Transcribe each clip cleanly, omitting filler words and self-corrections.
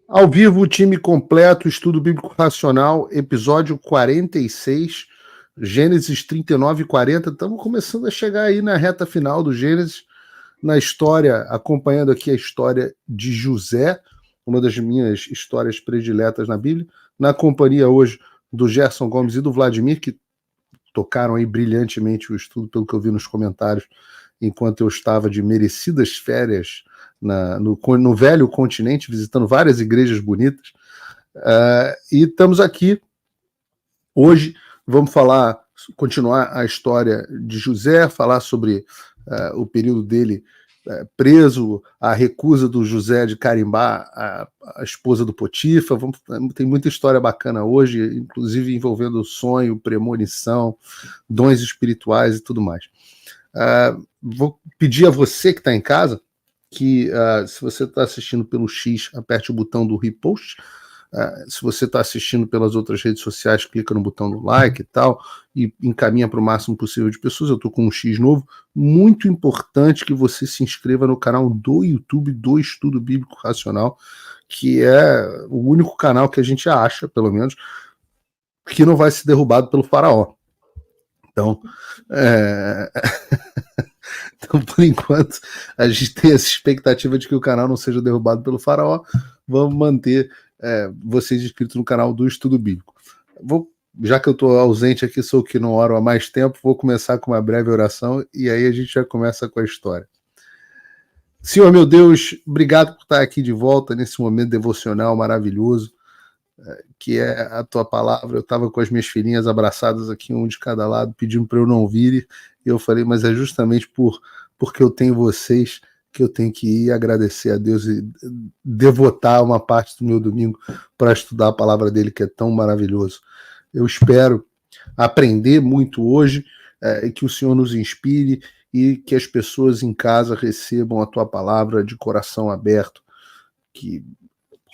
Ao vivo, time completo, estudo bíblico racional, episódio 46, Gênesis 39 e 40. Estamos começando a chegar aí na reta final do Gênesis, na história, acompanhando aqui a história de José, uma das minhas histórias prediletas na Bíblia, na companhia hoje do Gerson Gomes e do Vladimir, que tocaram aí brilhantemente o estudo, pelo que eu vi nos comentários, enquanto eu estava de merecidas férias no velho continente, visitando várias igrejas bonitas. E estamos aqui hoje, vamos continuar a história de José, falar sobre o período dele preso, a recusa do José de carimbar a esposa do Potifar. Tem muita história bacana hoje, inclusive envolvendo sonho, premonição, dons espirituais e tudo mais. Vou pedir a você que está em casa que, se você está assistindo pelo X, aperte o botão do repost. Se você está assistindo pelas outras redes sociais, clica no botão do like e tal, e encaminha para o máximo possível de pessoas. Eu estou com um X novo. Muito importante que você se inscreva no canal do YouTube do Estudo Bíblico Racional, que é o único canal que a gente acha, pelo menos, que não vai ser derrubado pelo faraó. Então, então, por enquanto, a gente tem essa expectativa de que o canal não seja derrubado pelo faraó. Vamos manter vocês inscritos no canal do Estudo Bíblico. Já que eu estou ausente aqui, sou o que não oro há mais tempo, vou começar com uma breve oração e aí a gente já começa com a história. Senhor meu Deus, obrigado por estar aqui de volta nesse momento devocional maravilhoso, que é a tua palavra. Eu estava com as minhas filhinhas abraçadas aqui, um de cada lado, pedindo para eu não vir, e eu falei, mas é justamente porque eu tenho vocês que eu tenho que ir agradecer a Deus e devotar uma parte do meu domingo para estudar a palavra dele, que é tão maravilhoso. Eu espero aprender muito hoje, que o Senhor nos inspire e que as pessoas em casa recebam a tua palavra de coração aberto, que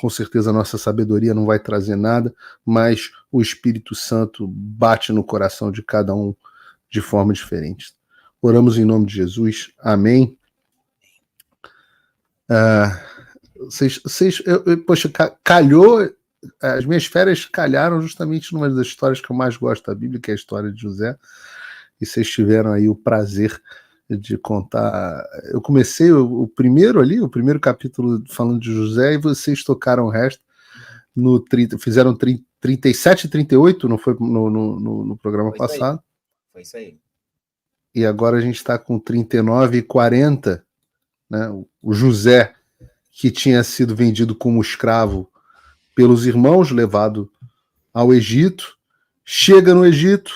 com certeza a nossa sabedoria não vai trazer nada, mas o Espírito Santo bate no coração de cada um de forma diferente. Oramos em nome de Jesus. Amém. Poxa, calhou, as minhas férias calharam justamente numa das histórias que eu mais gosto da Bíblia, que é a história de José, e vocês tiveram aí o prazer de contar. Eu comecei o primeiro capítulo falando de José, e vocês tocaram o resto no 30, fizeram 37 e 38, não foi no programa passado? Foi isso aí. E agora a gente está com 39 e 40, né? O José, que tinha sido vendido como escravo pelos irmãos, levado ao Egito, chega no Egito,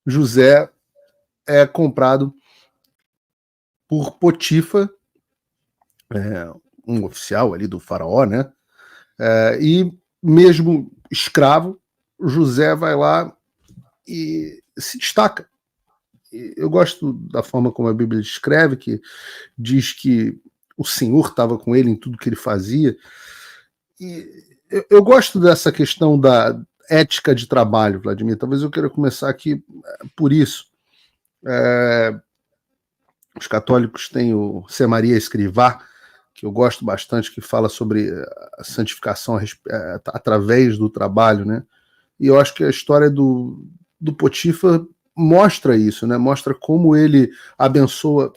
José é comprado por Potifar, um oficial ali do faraó, né? E mesmo escravo, José vai lá e se destaca. Eu gosto da forma como a Bíblia descreve, que diz que o Senhor estava com ele em tudo que ele fazia. E eu gosto dessa questão da ética de trabalho, Vladimir. Talvez eu queira começar aqui por isso. Os católicos têm o Sé Maria Escrivá, que eu gosto bastante, que fala sobre a santificação através do trabalho, né? E eu acho que a história do Potifar mostra isso, né? Mostra como ele abençoa,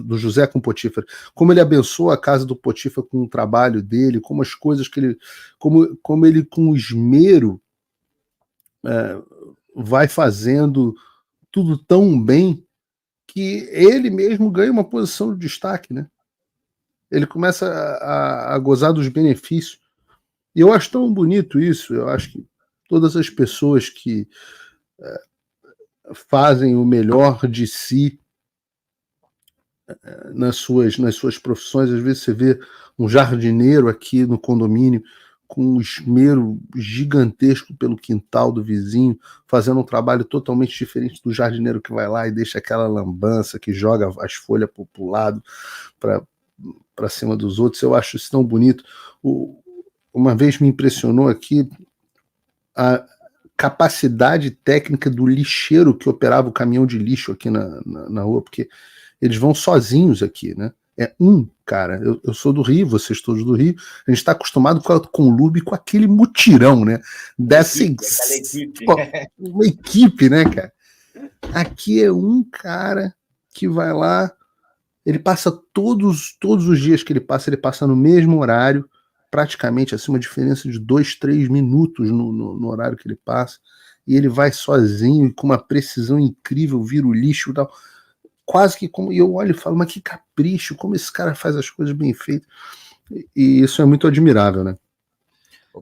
do José com Potifar, como ele abençoa a casa do Potifar com o trabalho dele, como as coisas que ele, como ele com esmero vai fazendo tudo tão bem que ele mesmo ganha uma posição de destaque, né? Ele começa a gozar dos benefícios. E eu acho tão bonito isso. Eu acho que todas as pessoas que fazem o melhor de si nas suas profissões, às vezes você vê um jardineiro aqui no condomínio com um esmero gigantesco pelo quintal do vizinho, fazendo um trabalho totalmente diferente do jardineiro que vai lá e deixa aquela lambança, que joga as folhas para o lado, para cima dos outros. Eu acho isso tão bonito. Uma vez me impressionou aqui a capacidade técnica do lixeiro que operava o caminhão de lixo aqui na rua, porque eles vão sozinhos aqui, né? É um, cara. Eu sou do Rio, vocês todos do Rio. A gente está acostumado com o Lube, com aquele mutirão, né? Aquela equipe. Pô, uma equipe, né, cara? Aqui é um cara que vai lá, ele passa todos os dias que ele passa no mesmo horário, praticamente assim, uma diferença de 2, 3 minutos no horário que ele passa, e ele vai sozinho, com uma precisão incrível, vira o lixo e tal. Quase que como. E eu olho e falo, mas que capricho, como esse cara faz as coisas bem feitas. E isso é muito admirável, né?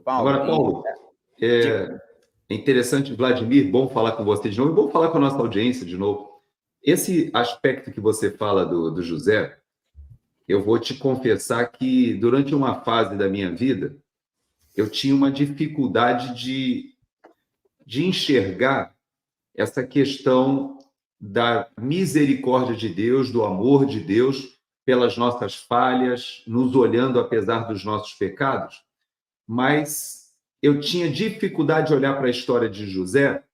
Agora, Paulo, é interessante, Vladimir, bom falar com você de novo, e bom falar com a nossa audiência de novo. Esse aspecto que você fala do José, eu vou te confessar que durante uma fase da minha vida, eu tinha uma dificuldade de enxergar essa questão da misericórdia de Deus, do amor de Deus pelas nossas falhas, nos olhando apesar dos nossos pecados, mas eu tinha dificuldade de olhar para a história de José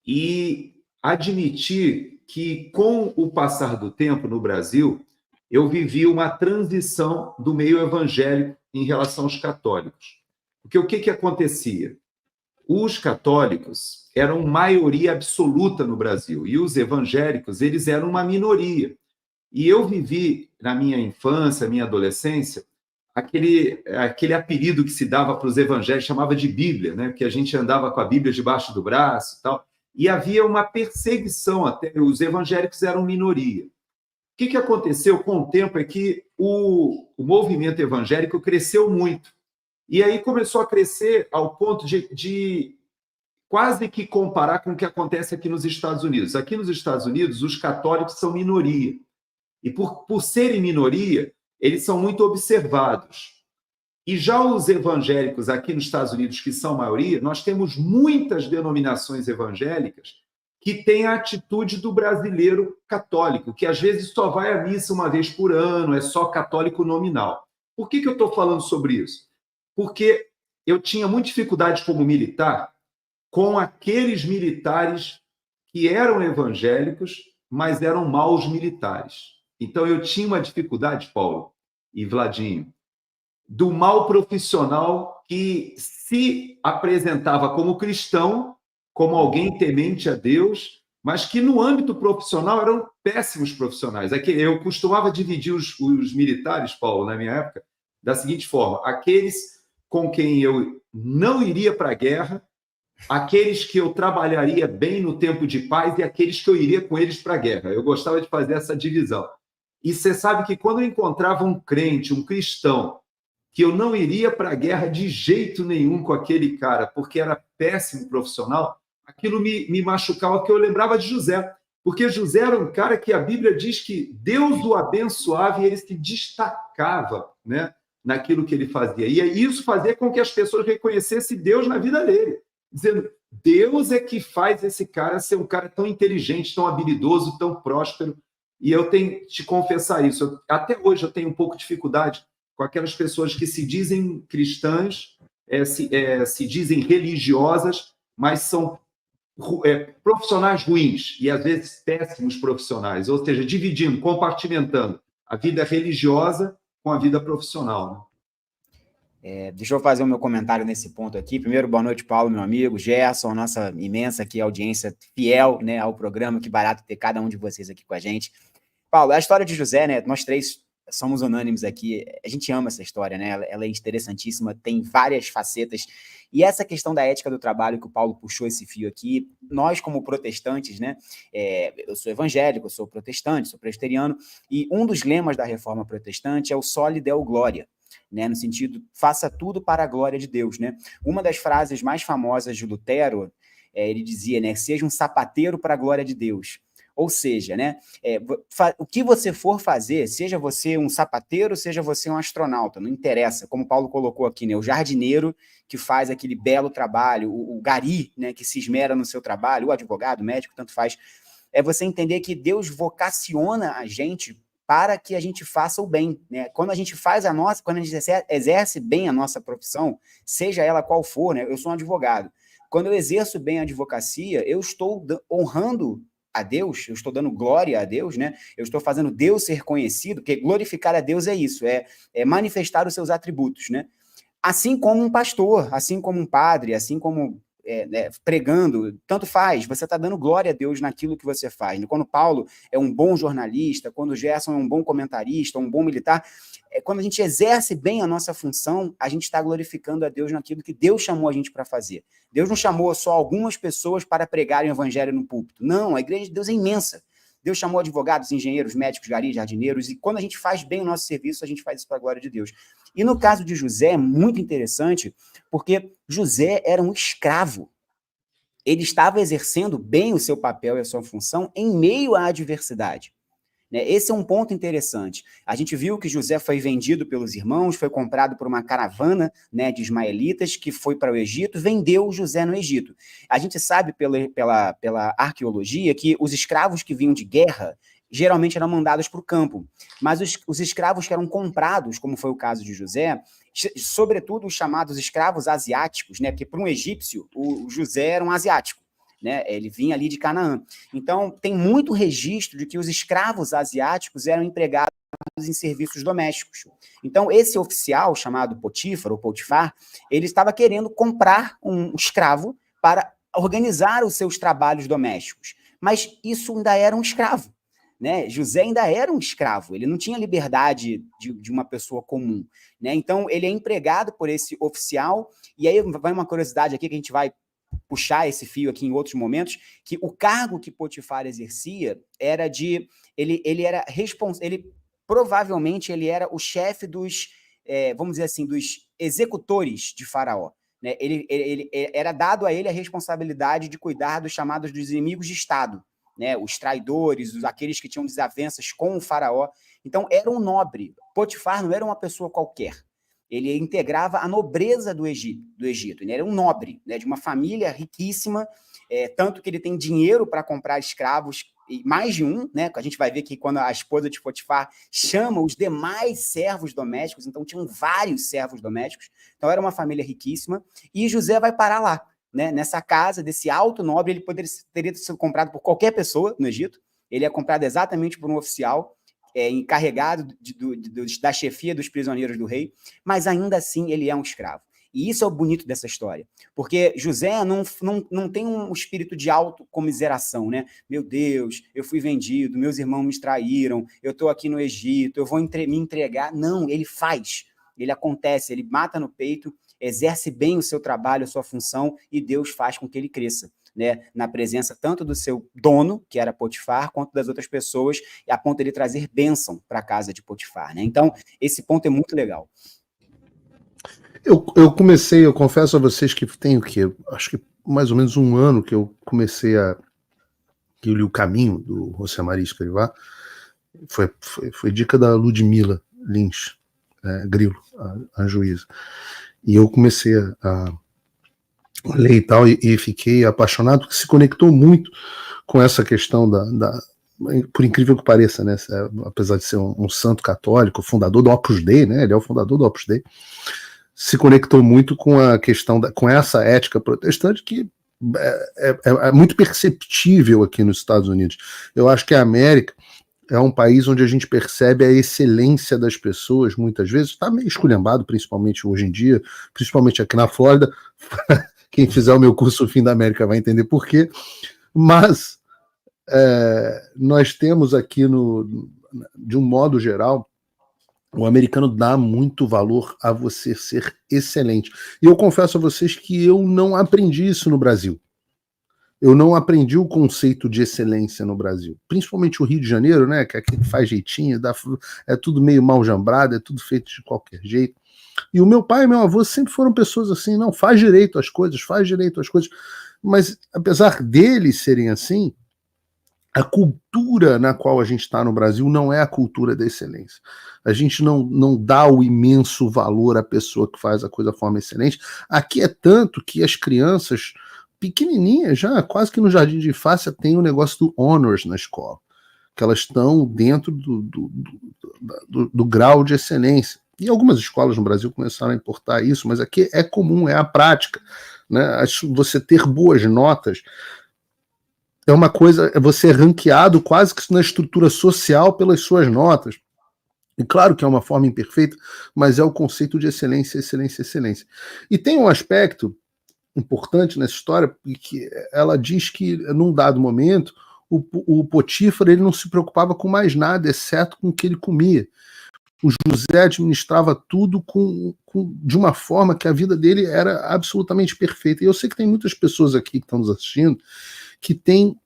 e admitir que, com o passar do tempo no Brasil, eu vivi uma transição do meio evangélico em relação aos católicos. Porque o que acontecia? Os católicos eram maioria absoluta no Brasil e os evangélicos, eles eram uma minoria. E eu vivi, na minha infância, minha adolescência, aquele apelido que se dava para os evangélicos, chamava de Bíblia, né? Porque a gente andava com a Bíblia debaixo do braço e tal. E havia uma perseguição, até os evangélicos eram minoria. O que aconteceu com o tempo é que o movimento evangélico cresceu muito. E aí começou a crescer ao ponto de quase que comparar com o que acontece aqui nos Estados Unidos. Aqui nos Estados Unidos, os católicos são minoria. E por serem minoria, eles são muito observados. E já os evangélicos aqui nos Estados Unidos, que são maioria, nós temos muitas denominações evangélicas que têm a atitude do brasileiro católico, que às vezes só vai à missa uma vez por ano, é só católico nominal. Por que eu estou falando sobre isso? Porque eu tinha muita dificuldade como militar com aqueles militares que eram evangélicos, mas eram maus militares. Então, eu tinha uma dificuldade, Paulo e Vladinho, do mal profissional que se apresentava como cristão, como alguém temente a Deus, mas que no âmbito profissional eram péssimos profissionais. Eu costumava dividir os militares, Paulo, na minha época, da seguinte forma: aqueles com quem eu não iria para a guerra, aqueles que eu trabalharia bem no tempo de paz e aqueles que eu iria com eles para a guerra. Eu gostava de fazer essa divisão. E você sabe que quando eu encontrava um crente, um cristão, que eu não iria para a guerra de jeito nenhum com aquele cara, porque era péssimo profissional, aquilo me machucava, porque eu lembrava de José. Porque José era um cara que a Bíblia diz que Deus o abençoava e ele se destacava, né, naquilo que ele fazia. E isso fazia com que as pessoas reconhecessem Deus na vida dele, dizendo: Deus é que faz esse cara ser um cara tão inteligente, tão habilidoso, tão próspero. E eu tenho que te confessar isso. Até hoje eu tenho um pouco de dificuldade com aquelas pessoas que se dizem cristãs, se dizem religiosas, mas são profissionais ruins e, às vezes, péssimos profissionais. Ou seja, dividindo, compartimentando a vida religiosa com a vida profissional, né? Deixa eu fazer o meu comentário nesse ponto aqui. Primeiro, boa noite, Paulo, meu amigo, Gerson, nossa imensa aqui audiência fiel, né, ao programa. Que barato ter cada um de vocês aqui com a gente. Paulo, a história de José, né, nós três somos unânimes aqui, a gente ama essa história, né, ela é interessantíssima, tem várias facetas, e essa questão da ética do trabalho que o Paulo puxou esse fio aqui, nós como protestantes, né, eu sou evangélico, eu sou protestante, sou presbiteriano, e um dos lemas da reforma protestante é o soli deo gloria, né, no sentido, faça tudo para a glória de Deus, né. Uma das frases mais famosas de Lutero, ele dizia, né, seja um sapateiro para a glória de Deus. Ou seja, né, o que você for fazer, seja você um sapateiro, seja você um astronauta, não interessa, como o Paulo colocou aqui, né, o jardineiro que faz aquele belo trabalho, o gari, né, que se esmera no seu trabalho, o advogado, o médico, tanto faz, é você entender que Deus vocaciona a gente para que a gente faça o bem, né? Quando a gente quando a gente exerce bem a nossa profissão, seja ela qual for, né, eu sou um advogado, quando eu exerço bem a advocacia, eu estou honrando a Deus, eu estou dando glória a Deus, né? Eu estou fazendo Deus ser conhecido, porque glorificar a Deus é isso, é manifestar os seus atributos, né? Assim como um pastor, assim como um padre, assim como pregando, tanto faz, você está dando glória a Deus naquilo que você faz. Quando Paulo é um bom jornalista, quando Gerson é um bom comentarista, um bom militar, quando a gente exerce bem a nossa função, a gente está glorificando a Deus naquilo que Deus chamou a gente para fazer. Deus não chamou só algumas pessoas para pregarem o evangelho no púlpito. Não, a igreja de Deus é imensa. Deus chamou advogados, engenheiros, médicos, garis, jardineiros, e quando a gente faz bem o nosso serviço, a gente faz isso para a glória de Deus. E no caso de José, é muito interessante, porque José era um escravo. Ele estava exercendo bem o seu papel e a sua função em meio à adversidade. Esse é um ponto interessante. A gente viu que José foi vendido pelos irmãos, foi comprado por uma caravana, né, de ismaelitas que foi para o Egito, vendeu José no Egito. A gente sabe pela arqueologia que os escravos que vinham de guerra geralmente eram mandados para o campo, mas os escravos que eram comprados, como foi o caso de José, sobretudo os chamados escravos asiáticos, né, porque para um egípcio o José era um asiático. Né? Ele vinha ali de Canaã. Então, tem muito registro de que os escravos asiáticos eram empregados em serviços domésticos. Então, esse oficial, chamado Potífar, ou Potifar, ele estava querendo comprar um escravo para organizar os seus trabalhos domésticos. Mas isso ainda era um escravo. Né? José ainda era um escravo, ele não tinha liberdade de uma pessoa comum. Né? Então, ele é empregado por esse oficial, e aí vai uma curiosidade aqui que a gente vai puxar esse fio aqui em outros momentos, que o cargo que Potifar exercia era de... Ele provavelmente ele era o chefe dos, vamos dizer assim, dos executores de Faraó. Né? Ele era dado a ele a responsabilidade de cuidar dos chamados dos inimigos de Estado, né? Os traidores, aqueles que tinham desavenças com o Faraó. Então, era um nobre. Potifar não era uma pessoa qualquer. Ele integrava a nobreza do Egito. Ele era um nobre, né, de uma família riquíssima, tanto que ele tem dinheiro para comprar escravos, e mais de um, né? A gente vai ver que quando a esposa de Potifar chama os demais servos domésticos, então tinham vários servos domésticos, então era uma família riquíssima, e José vai parar lá, né, nessa casa desse alto nobre. Ele teria sido comprado por qualquer pessoa no Egito, ele é comprado exatamente por um oficial, encarregado da chefia dos prisioneiros do rei, mas ainda assim ele é um escravo. E isso é o bonito dessa história, porque José não tem um espírito de autocomiseração, né? Meu Deus, eu fui vendido, meus irmãos me traíram, eu estou aqui no Egito, eu vou me entregar. Não, ele faz, ele acontece, ele mata no peito, exerce bem o seu trabalho, a sua função, e Deus faz com que ele cresça. Né, na presença tanto do seu dono, que era Potifar, quanto das outras pessoas, a ponto de ele trazer bênção para a casa de Potifar. Né? Então, esse ponto é muito legal. Eu confesso a vocês que tem o quê? Acho que mais ou menos um ano que eu comecei que eu li O Caminho, do José Maria Escrivá. Foi dica da Ludmila Lins, Grilo, a juíza. E eu comecei a ler e tal, e fiquei apaixonado, porque se conectou muito com essa questão por incrível que pareça, né, apesar de ser um santo católico, fundador do Opus Dei, né, ele é o fundador do Opus Dei, se conectou muito com a questão, com essa ética protestante que é muito perceptível aqui nos Estados Unidos. Eu acho que a América é um país onde a gente percebe a excelência das pessoas, muitas vezes, está meio esculhambado, principalmente hoje em dia, principalmente aqui na Flórida. Quem fizer o meu curso Fim da América vai entender por quê. Mas nós temos aqui, de um modo geral, o americano dá muito valor a você ser excelente. E eu confesso a vocês que eu não aprendi isso no Brasil. Eu não aprendi o conceito de excelência no Brasil. Principalmente o Rio de Janeiro, né, que aqui faz jeitinho, é tudo meio mal jambrado, é tudo feito de qualquer jeito. E o meu pai e meu avô sempre foram pessoas assim, não, faz direito às coisas, mas apesar deles serem assim, a cultura na qual a gente está no Brasil não é a cultura da excelência. A gente não dá o imenso valor à pessoa que faz a coisa de forma excelente. Aqui é tanto que as crianças pequenininhas, já quase que no jardim de infância, tem o negócio do honors na escola, que elas estão dentro do grau de excelência. E algumas escolas no Brasil começaram a importar isso, mas aqui é comum, é a prática. Né? Você ter boas notas é uma coisa, você é ranqueado quase que na estrutura social pelas suas notas. E claro que é uma forma imperfeita, mas é o conceito de excelência, excelência, excelência. E tem um aspecto importante nessa história, que ela diz que, num dado momento, o Potífar ele não se preocupava com mais nada, exceto com o que ele comia. O José administrava tudo de uma forma que a vida dele era absolutamente perfeita. E eu sei que tem muitas pessoas aqui que estão nos assistindo que têm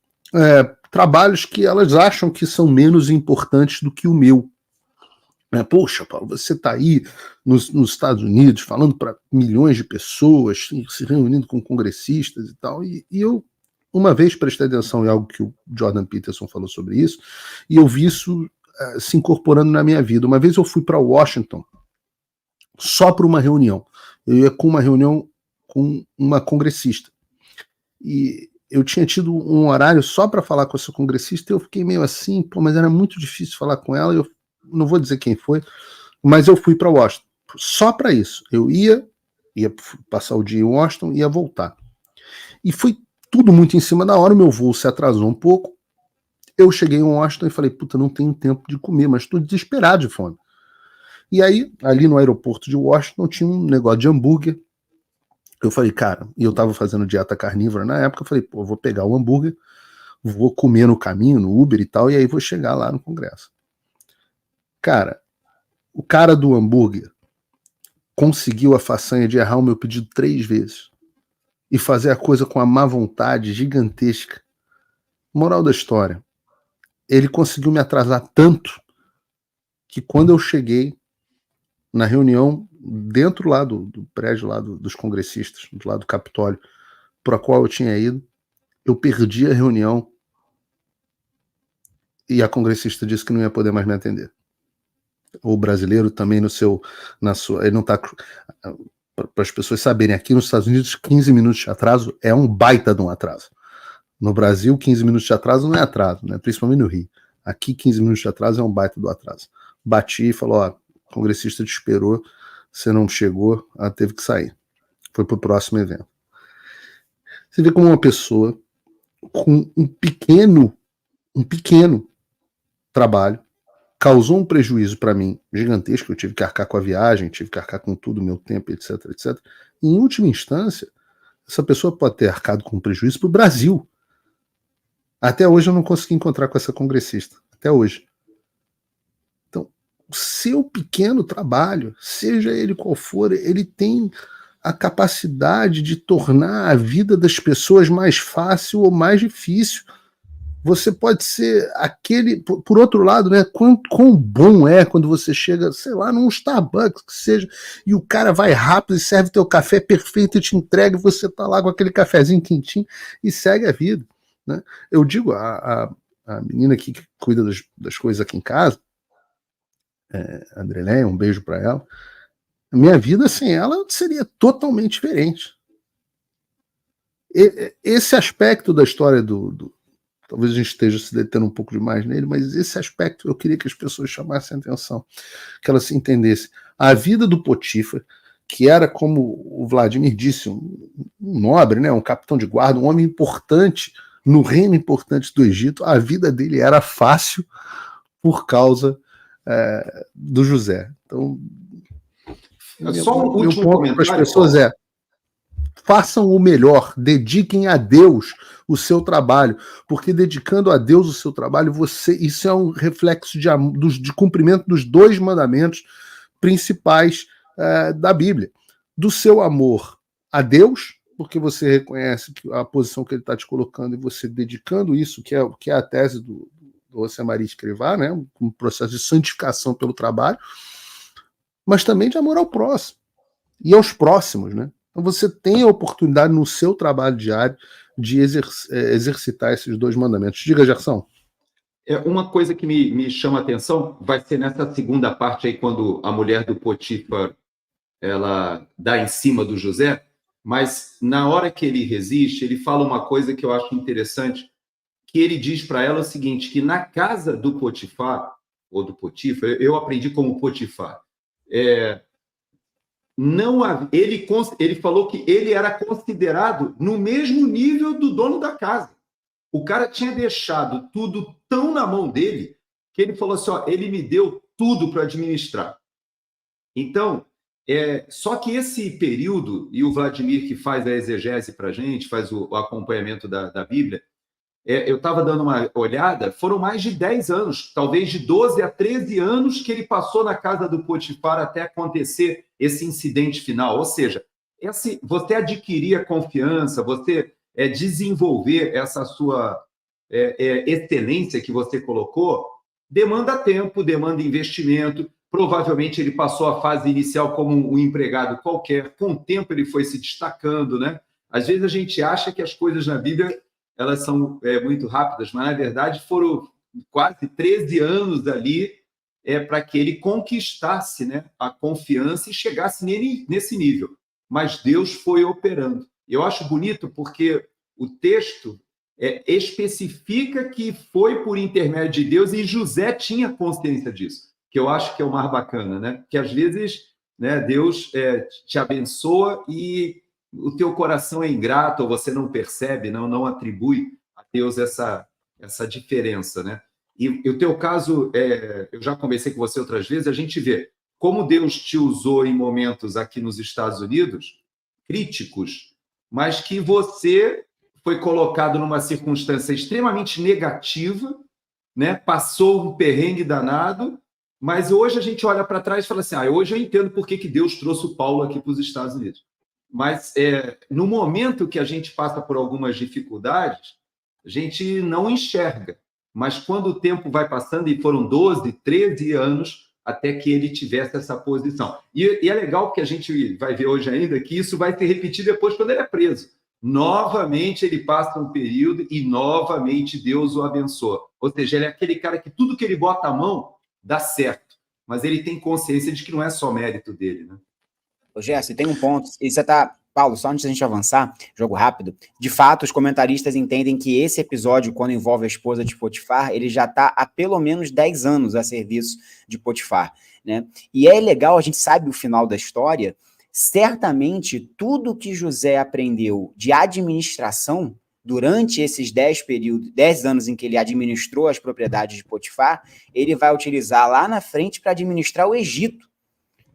trabalhos que elas acham que são menos importantes do que o meu. Poxa, Paulo, você está aí nos Estados Unidos falando para milhões de pessoas, se reunindo com congressistas e tal, e eu uma vez prestei atenção em algo que o Jordan Peterson falou sobre isso, e eu vi isso se incorporando na minha vida. Uma vez eu fui para Washington só para uma reunião. Eu ia com uma reunião com uma congressista. E eu tinha tido um horário só para falar com essa congressista, e eu fiquei meio assim, mas era muito difícil falar com ela, eu não vou dizer quem foi, mas eu fui para Washington, só para isso. Eu ia passar o dia em Washington, ia voltar. E foi tudo muito em cima da hora, o meu voo se atrasou um pouco, eu cheguei em Washington e falei, puta, não tenho tempo de comer, mas estou desesperado de fome. E aí, ali no aeroporto de Washington, tinha um negócio de hambúrguer. Eu falei, cara, e eu estava fazendo dieta carnívora na época, eu falei, pô, vou pegar o hambúrguer, vou comer no caminho, no Uber e tal, e aí vou chegar lá no Congresso. Cara, o cara do hambúrguer conseguiu a façanha de errar o meu pedido 3 vezes e fazer a coisa com uma má vontade gigantesca. Moral da história, ele conseguiu me atrasar tanto que quando eu cheguei na reunião dentro lá do prédio lá dos congressistas, do lado do Capitólio, para a qual eu tinha ido, eu perdi a reunião e a congressista disse que não ia poder mais me atender. O brasileiro também ele não está, para as pessoas saberem, aqui nos Estados Unidos 15 minutos de atraso é um baita de um atraso. No Brasil 15 minutos de atraso não é atraso, né? Principalmente no Rio. Aqui 15 minutos de atraso é um baita do atraso. Bati e falou, o congressista te esperou, você não chegou, ela teve que sair. Foi para o próximo evento. Você vê como uma pessoa com um pequeno trabalho causou um prejuízo para mim gigantesco, eu tive que arcar com a viagem, tive que arcar com tudo, meu tempo, etc, etc. E, em última instância, essa pessoa pode ter arcado com um prejuízo para o Brasil. Até hoje eu não consegui encontrar com essa congressista. Até hoje. Então, o seu pequeno trabalho, seja ele qual for, ele tem a capacidade de tornar a vida das pessoas mais fácil ou mais difícil. Você pode ser aquele... Por outro lado, né, quão bom é quando você chega, sei lá, num Starbucks, que seja, e o cara vai rápido e serve teu café perfeito e te entrega, e você tá lá com aquele cafezinho quentinho e segue a vida. Né? Eu digo, a menina aqui que cuida das coisas aqui em casa, a Andreleia, um beijo para ela, a minha vida sem ela seria totalmente diferente. Esse aspecto da história talvez a gente esteja se detendo um pouco demais nele, mas esse aspecto eu queria que as pessoas chamassem a atenção, que elas se entendessem. A vida do Potífar, que era, como o Vladimir disse, um nobre, né, um capitão de guarda, um homem importante no reino importante do Egito, a vida dele era fácil por causa do José. Então, só um último comentário para as pessoas façam o melhor, dediquem a Deus o seu trabalho, porque dedicando a Deus o seu trabalho, isso é um reflexo de cumprimento dos 2 mandamentos principais da Bíblia. Do seu amor a Deus, porque você reconhece a posição que ele está te colocando e você dedicando isso, que é a tese do José Maria Escrivá, né, um processo de santificação pelo trabalho, mas também de amor ao próximo e aos próximos, né? Então você tem a oportunidade no seu trabalho diário de exercitar esses 2 mandamentos. Diga, Gerson. Uma coisa que me chama a atenção vai ser nessa segunda parte aí, quando a mulher do Potífar ela dá em cima do José, mas na hora que ele resiste, ele fala uma coisa que eu acho interessante, que ele diz para ela o seguinte, que na casa do Potifar, ou do Potífar, eu aprendi como Potifar, ele falou que ele era considerado no mesmo nível do dono da casa. O cara tinha deixado tudo tão na mão dele que ele falou assim, ó, ele me deu tudo para administrar. Então, só que esse período, e o Vladimir que faz a exegese para a gente, faz o acompanhamento da Bíblia, eu estava dando uma olhada, foram mais de 10 anos, talvez de 12 a 13 anos que ele passou na casa do Potifar até acontecer esse incidente final. Ou seja, você adquirir a confiança, você desenvolver essa sua excelência que você colocou, demanda tempo, demanda investimento. Provavelmente ele passou a fase inicial como um empregado qualquer, com o tempo ele foi se destacando, né? Às vezes a gente acha que as coisas na Bíblia elas são muito rápidas, mas na verdade foram quase 13 anos ali para que ele conquistasse, né, a confiança e chegasse nesse nível. Mas Deus foi operando. Eu acho bonito porque o texto especifica que foi por intermédio de Deus e José tinha consciência disso, que eu acho que é o mais bacana, né? Que às vezes, né, Deus te abençoa e o teu coração é ingrato, ou você não percebe, não atribui a Deus essa diferença, né? E o teu caso, eu já conversei com você outras vezes, a gente vê como Deus te usou em momentos aqui nos Estados Unidos, críticos, mas que você foi colocado numa circunstância extremamente negativa, né? Passou um perrengue danado, mas hoje a gente olha para trás e fala assim, hoje eu entendo por que Deus trouxe o Paulo aqui para os Estados Unidos. Mas no momento que a gente passa por algumas dificuldades, a gente não enxerga. Mas quando o tempo vai passando, e foram 12, 13 anos, até que ele tivesse essa posição. E é legal porque a gente vai ver hoje ainda que isso vai se repetir depois quando ele é preso. Novamente ele passa um período e novamente Deus o abençoa. Ou seja, ele é aquele cara que tudo que ele bota a mão dá certo. Mas ele tem consciência de que não é só mérito dele, né? Ô, Gerson, tem um ponto, e você tá... Paulo, só antes da gente avançar, jogo rápido, de fato, os comentaristas entendem que esse episódio, quando envolve a esposa de Potifar, ele já está há pelo menos 10 anos a serviço de Potifar, né? E é legal, a gente sabe o final da história, certamente tudo que José aprendeu de administração durante esses 10 anos em que ele administrou as propriedades de Potifar, ele vai utilizar lá na frente para administrar o Egito,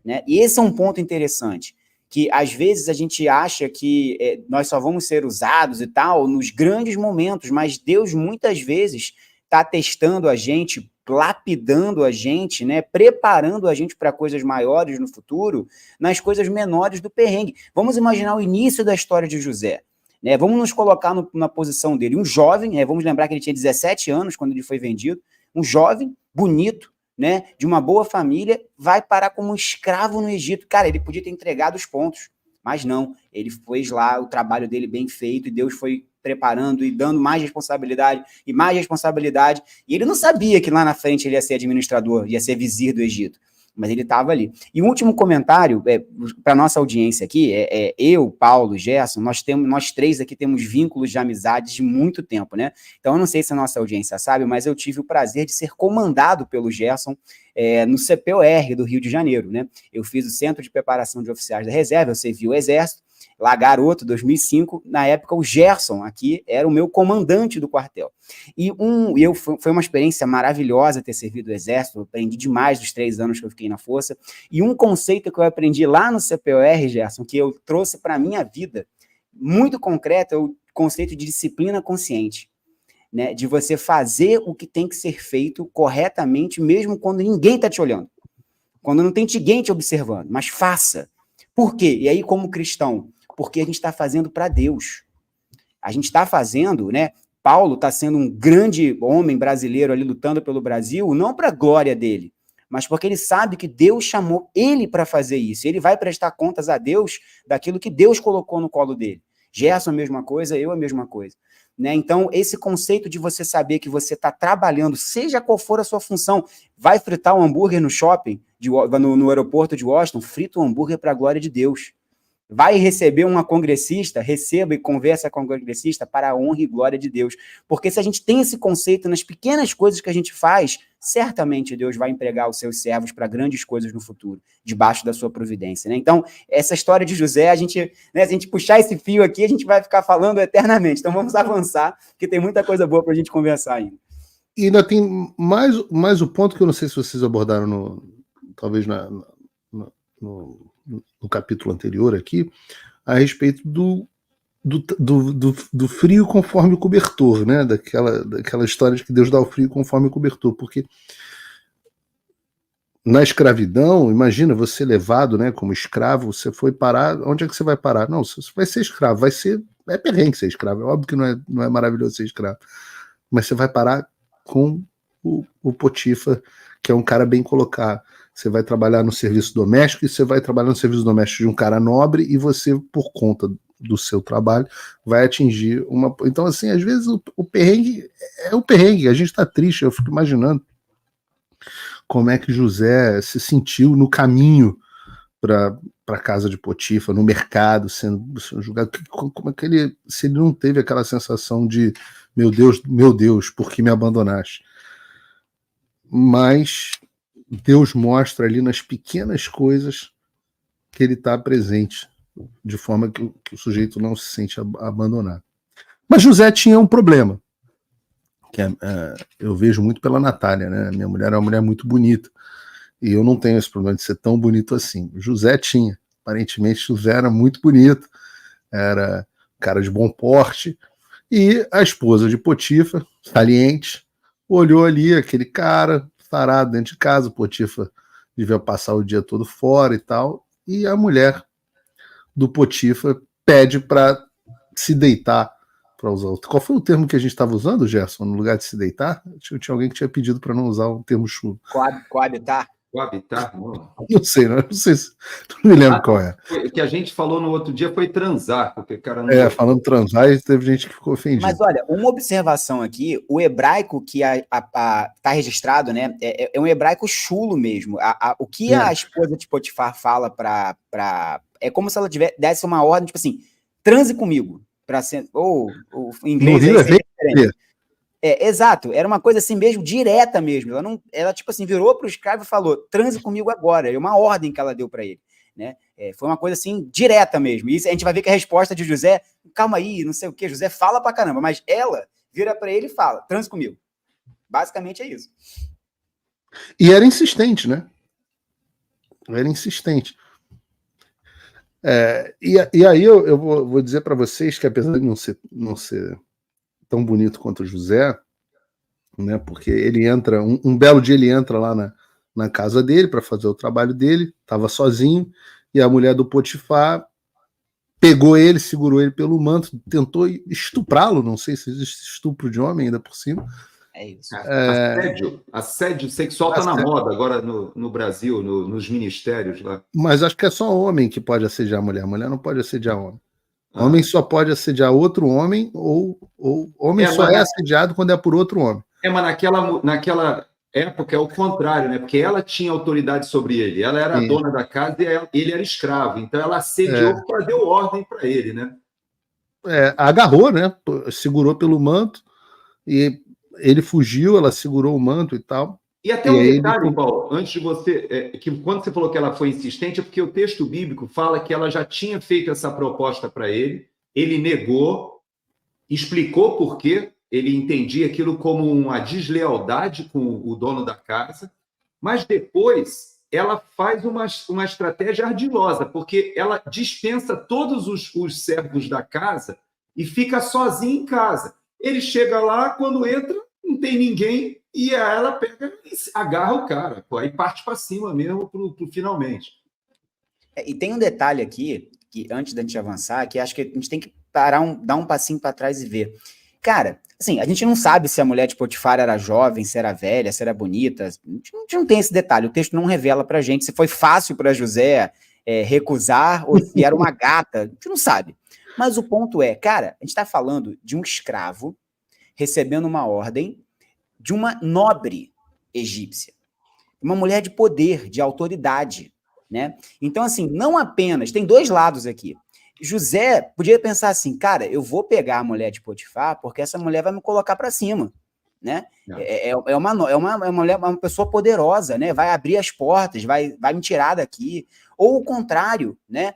né? E esse é um ponto interessante, que às vezes a gente acha que nós só vamos ser usados e tal nos grandes momentos, mas Deus muitas vezes está testando a gente, lapidando a gente, né? Preparando a gente para coisas maiores no futuro, nas coisas menores do perrengue. Vamos imaginar o início da história de José, né? Vamos nos colocar na posição dele, um jovem, vamos lembrar que ele tinha 17 anos quando ele foi vendido, um jovem, bonito, né, de uma boa família, vai parar como um escravo no Egito. Cara, ele podia ter entregado os pontos, mas não, ele fez lá o trabalho dele bem feito, e Deus foi preparando e dando mais responsabilidade, e ele não sabia que lá na frente ele ia ser administrador, ia ser vizir do Egito, mas ele estava ali. E o último comentário, para nossa audiência aqui, eu, Paulo, Gerson, nós três aqui temos vínculos de amizade de muito tempo, né? Então, eu não sei se a nossa audiência sabe, mas eu tive o prazer de ser comandado pelo Gerson no CPOR do Rio de Janeiro, né? Eu fiz o Centro de Preparação de Oficiais da Reserva, eu servi o Exército, lá garoto, 2005, na época o Gerson aqui era o meu comandante do quartel. Foi uma experiência maravilhosa ter servido o Exército, eu aprendi demais dos 3 anos que eu fiquei na Força, e um conceito que eu aprendi lá no CPOR, Gerson, que eu trouxe para a minha vida, muito concreto, é o conceito de disciplina consciente, né? De você fazer o que tem que ser feito corretamente, mesmo quando ninguém está te olhando, quando não tem ninguém te observando, mas faça. Por quê? E aí, como cristão, porque a gente está fazendo para Deus. A gente está fazendo, né? Paulo está sendo um grande homem brasileiro ali lutando pelo Brasil, não para a glória dele, mas porque ele sabe que Deus chamou ele para fazer isso. Ele vai prestar contas a Deus daquilo que Deus colocou no colo dele. Gerson, a mesma coisa, eu a mesma coisa. Né? Então, esse conceito de você saber que você está trabalhando, seja qual for a sua função, vai fritar um hambúrguer no shopping, no aeroporto de Washington, frita um hambúrguer para a glória de Deus. vai receber uma congressista, receba e conversa com a congressista para a honra e glória de Deus. Porque se a gente tem esse conceito nas pequenas coisas que a gente faz, certamente Deus vai empregar os seus servos para grandes coisas no futuro, debaixo da sua providência, né? Então, essa história de José, se a gente puxar esse fio aqui, a gente vai ficar falando eternamente. Então, vamos avançar, porque tem muita coisa boa para a gente conversar ainda. E ainda tem mais o ponto que eu não sei se vocês abordaram talvez no capítulo anterior aqui, a respeito do frio conforme o cobertor, né? Daquela história de que Deus dá o frio conforme o cobertor, porque na escravidão, imagina você levado, né, como escravo, você foi parar, onde é que você vai parar? Não, você vai ser escravo, é perrengue ser escravo, é óbvio que não é maravilhoso ser escravo, mas você vai parar com o Potifar, que é um cara bem colocado. Você vai trabalhar no serviço doméstico e você vai trabalhar no serviço doméstico de um cara nobre e você, por conta do seu trabalho, vai atingir uma... Então, assim, às vezes o perrengue é o perrengue. A gente tá triste, eu fico imaginando como é que José se sentiu no caminho para a casa de Potifar, no mercado, sendo julgado. Como é que se ele não teve aquela sensação de meu Deus, por que me abandonaste? Mas Deus mostra ali nas pequenas coisas que ele está presente, de forma que o sujeito não se sente abandonado. Mas José tinha um problema, que eu vejo muito pela Natália, né? Minha mulher é uma mulher muito bonita, e eu não tenho esse problema de ser tão bonito assim. José tinha, aparentemente José era muito bonito, era cara de bom porte, e a esposa de Potifar, saliente, olhou ali aquele cara sarado dentro de casa, o Potifar devia passar o dia todo fora e tal, e a mulher do Potifar pede para se deitar, para usar. Qual foi o termo que a gente estava usando, Gerson, no lugar de se deitar? Tinha alguém que tinha pedido para não usar o termo chulo. Coabitar? Coabitar, não. Não sei, não me lembro qual é. O que a gente falou no outro dia foi transar, porque o cara não... falando transar, e teve gente que ficou ofendida. Mas olha, uma observação aqui, o hebraico que está registrado, né, é um hebraico chulo mesmo. O que a esposa de Potifar fala é como se ela desse uma ordem, tipo assim, transe comigo. Ou em inglês no Rio é diferente. Exato, era uma coisa assim mesmo, direta mesmo. Ela tipo assim, virou para o escravo e falou, transe comigo agora. É uma ordem que ela deu para ele, né? Foi uma coisa assim, direta mesmo. E isso, a gente vai ver que a resposta de José, calma aí, não sei o que, José fala pra caramba, mas ela vira para ele e fala, transe comigo. Basicamente é isso. E era insistente, né? Era insistente. E aí eu vou dizer para vocês que, apesar de não ser tão bonito quanto o José, né? Porque ele entra, um belo dia ele entra lá na casa dele para fazer o trabalho dele, estava sozinho, e a mulher do Potifar pegou ele, segurou ele pelo manto, tentou estuprá-lo, não sei se existe estupro de homem ainda por cima. É isso. Assédio sexual está na moda agora no Brasil, nos ministérios lá. Mas acho que é só homem que pode assediar a mulher não pode assediar homem. Homem só pode assediar outro homem, ou homem só é assediado quando é por outro homem. Mas naquela época é o contrário, né? Porque ela tinha autoridade sobre ele, ela era a dona da casa e ele era escravo, então ela assediou porque ela deu ordem para ele, né? Agarrou, né? Segurou pelo manto e ele fugiu, ela segurou o manto e tal. E até um detalhe, Paulo, antes de você... que quando você falou que ela foi insistente, é porque o texto bíblico fala que ela já tinha feito essa proposta para ele, ele negou, explicou por quê, ele entendia aquilo como uma deslealdade com o dono da casa, mas depois ela faz uma estratégia ardilosa, porque ela dispensa todos os servos da casa e fica sozinha em casa. Ele chega lá, quando entra, não tem ninguém, e ela pega e agarra o cara, aí parte para cima mesmo, pro finalmente. E tem um detalhe aqui, que antes da gente avançar, que acho que a gente tem que dar um passinho para trás e ver. Cara, assim, a gente não sabe se a mulher de Potifar era jovem, se era velha, se era bonita, a gente não tem esse detalhe, o texto não revela pra gente se foi fácil para José recusar ou se era uma gata, a gente não sabe. Mas o ponto é, cara, a gente está falando de um escravo recebendo uma ordem de uma nobre egípcia, uma mulher de poder, de autoridade, né? Então, assim, não apenas... Tem dois lados aqui. José podia pensar assim, cara, eu vou pegar a mulher de Potifar porque essa mulher vai me colocar para cima, né? É uma pessoa poderosa, né? Vai abrir as portas, vai me tirar daqui. Ou o contrário, né?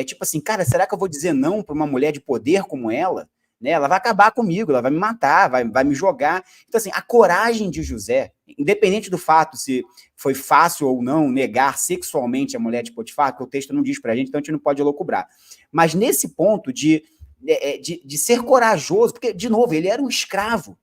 Tipo assim, cara, será que eu vou dizer não para uma mulher de poder como ela? Né? Ela vai acabar comigo, ela vai me matar, vai me jogar. Então, assim, a coragem de José, independente do fato se foi fácil ou não negar sexualmente a mulher de Potifar, que o texto não diz pra gente, então a gente não pode elocubrar. Mas nesse ponto de ser corajoso, porque, de novo, ele era um escravo,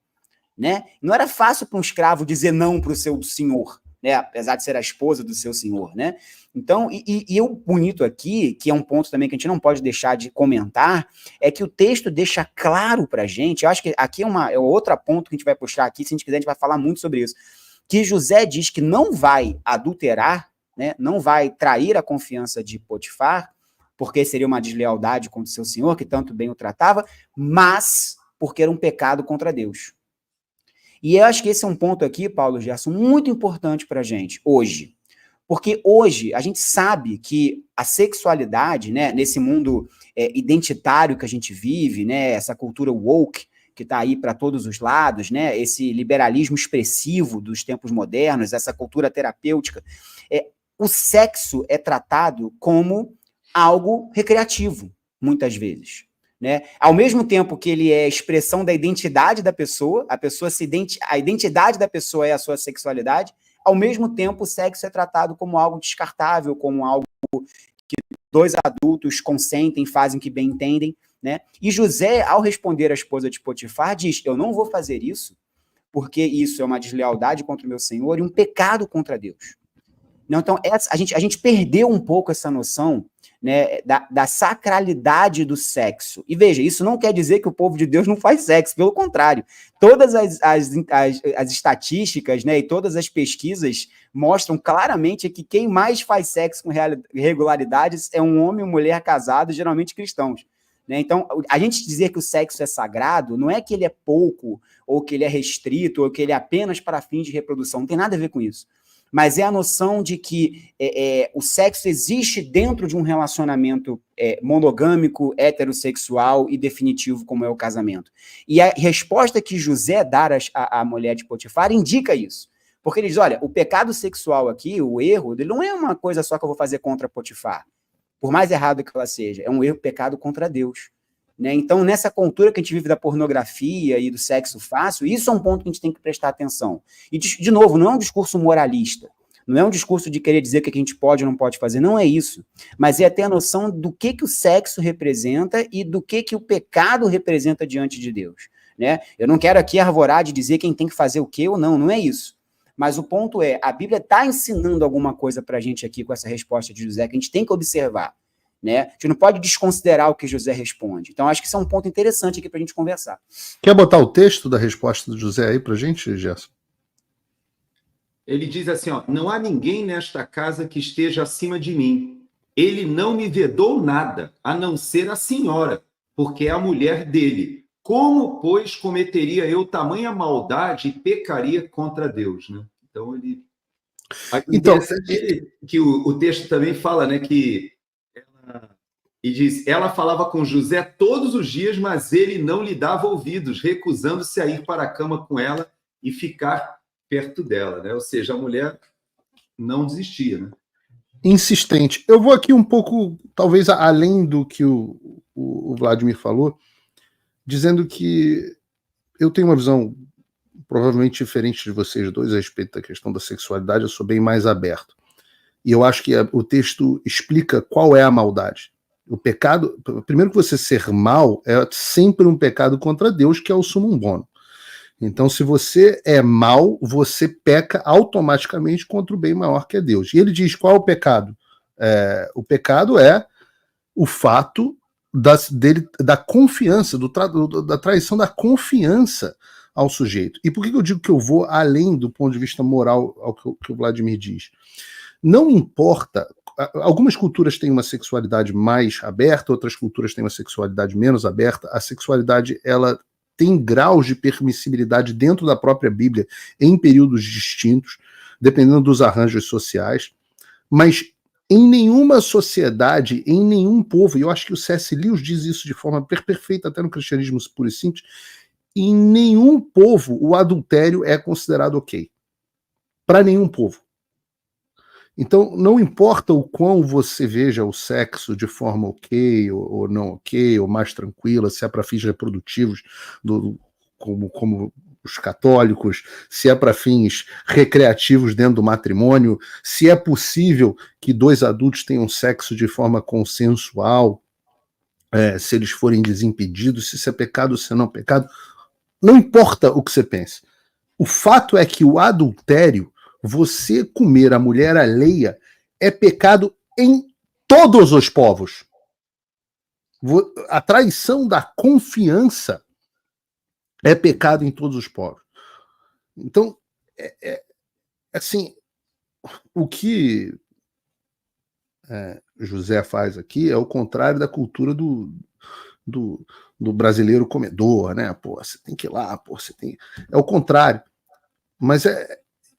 né? Não era fácil para um escravo dizer não para o seu senhor, né? Apesar de ser a esposa do seu senhor, né? Então, e o bonito aqui, que é um ponto também que a gente não pode deixar de comentar, é que o texto deixa claro para a gente, eu acho que aqui é outro ponto que a gente vai puxar aqui, se a gente quiser a gente vai falar muito sobre isso, que José diz que não vai adulterar, né? Não vai trair a confiança de Potifar, porque seria uma deslealdade contra o seu senhor, que tanto bem o tratava, mas porque era um pecado contra Deus. E eu acho que esse é um ponto aqui, Paulo Gerson, muito importante para a gente, hoje. Porque hoje a gente sabe que a sexualidade, né, nesse mundo identitário que a gente vive, né, essa cultura woke, que está aí para todos os lados, né, esse liberalismo expressivo dos tempos modernos, essa cultura terapêutica, o sexo é tratado como algo recreativo, muitas vezes. Né? Ao mesmo tempo que ele é expressão da identidade da pessoa, a identidade da pessoa é a sua sexualidade, ao mesmo tempo o sexo é tratado como algo descartável, como algo que dois adultos consentem, fazem o que bem entendem, né? E José, ao responder à esposa de Potifar, diz, eu não vou fazer isso, porque isso é uma deslealdade contra o meu Senhor e um pecado contra Deus. Então, a gente perdeu um pouco essa noção, né, da sacralidade do sexo. E veja, isso não quer dizer que o povo de Deus não faz sexo, pelo contrário. Todas as estatísticas, né, e todas as pesquisas mostram claramente que quem mais faz sexo com regularidades é um homem e uma mulher casados, geralmente cristãos. Né? Então, a gente dizer que o sexo é sagrado não é que ele é pouco, ou que ele é restrito, ou que ele é apenas para fins de reprodução. Não tem nada a ver com isso. Mas é a noção de que o sexo existe dentro de um relacionamento monogâmico, heterossexual e definitivo, como é o casamento. E a resposta que José dá à mulher de Potifar indica isso. Porque ele diz, olha, o pecado sexual aqui, o erro, ele não é uma coisa só que eu vou fazer contra Potifar. Por mais errado que ela seja, é um erro, pecado contra Deus. Né? Então, nessa cultura que a gente vive da pornografia e do sexo fácil, isso é um ponto que a gente tem que prestar atenção. E, de novo, não é um discurso moralista, não é um discurso de querer dizer o que a gente pode ou não pode fazer, não é isso. Mas é ter a noção do que o sexo representa e do que o pecado representa diante de Deus. Né? Eu não quero aqui arvorar de dizer quem tem que fazer o quê ou não, não é isso. Mas o ponto é, a Bíblia está ensinando alguma coisa para a gente aqui com essa resposta de José, que a gente tem que observar. Né? A gente não pode desconsiderar o que José responde. Então, acho que isso é um ponto interessante aqui para a gente conversar. Quer botar o texto da resposta do José aí para a gente, Gerson? Ele diz assim, ó, não há ninguém nesta casa que esteja acima de mim. Ele não me vedou nada, a não ser a senhora, porque é a mulher dele. Como, pois, cometeria eu tamanha maldade e pecaria contra Deus? Né? Então, ele... Interessante que o texto também fala, né, que e diz, ela falava com José todos os dias, mas ele não lhe dava ouvidos, recusando-se a ir para a cama com ela e ficar perto dela, né? Ou seja, a mulher não desistia, né? Insistente. Eu vou aqui um pouco, talvez além do que o Vladimir falou, dizendo que eu tenho uma visão provavelmente diferente de vocês dois a respeito da questão da sexualidade, eu sou bem mais aberto. E eu acho que o texto explica qual é a maldade. O pecado, primeiro que você ser mal é sempre um pecado contra Deus, que é o summum bonum. Então, se você é mal, você peca automaticamente contra o bem maior que é Deus. E ele diz, qual é o pecado? O pecado é o fato da confiança, da traição da confiança ao sujeito. E por que eu digo que eu vou além do ponto de vista moral ao que o Vladimir diz? Não importa, algumas culturas têm uma sexualidade mais aberta, outras culturas têm uma sexualidade menos aberta. A sexualidade, ela tem graus de permissibilidade dentro da própria Bíblia em períodos distintos, dependendo dos arranjos sociais. Mas Em nenhuma sociedade, em nenhum povo, e eu acho que o C.S. Lewis diz isso de forma perfeita até no cristianismo puro e simples, em nenhum povo o adultério é considerado ok. Para nenhum povo. Então, não importa o quão você veja o sexo de forma ok ou não ok, ou mais tranquila, se é para fins reprodutivos, como os católicos, se é para fins recreativos dentro do matrimônio, se é possível que dois adultos tenham sexo de forma consensual, se eles forem desimpedidos, se isso é pecado ou se não é pecado, não importa o que você pense. O fato é que o adultério, você comer a mulher alheia, é pecado em todos os povos. A traição da confiança é pecado em todos os povos. Então, assim, o que José faz aqui é o contrário da cultura do brasileiro comedor, né? Pô, você tem que ir lá, pô, você tem. É o contrário. Mas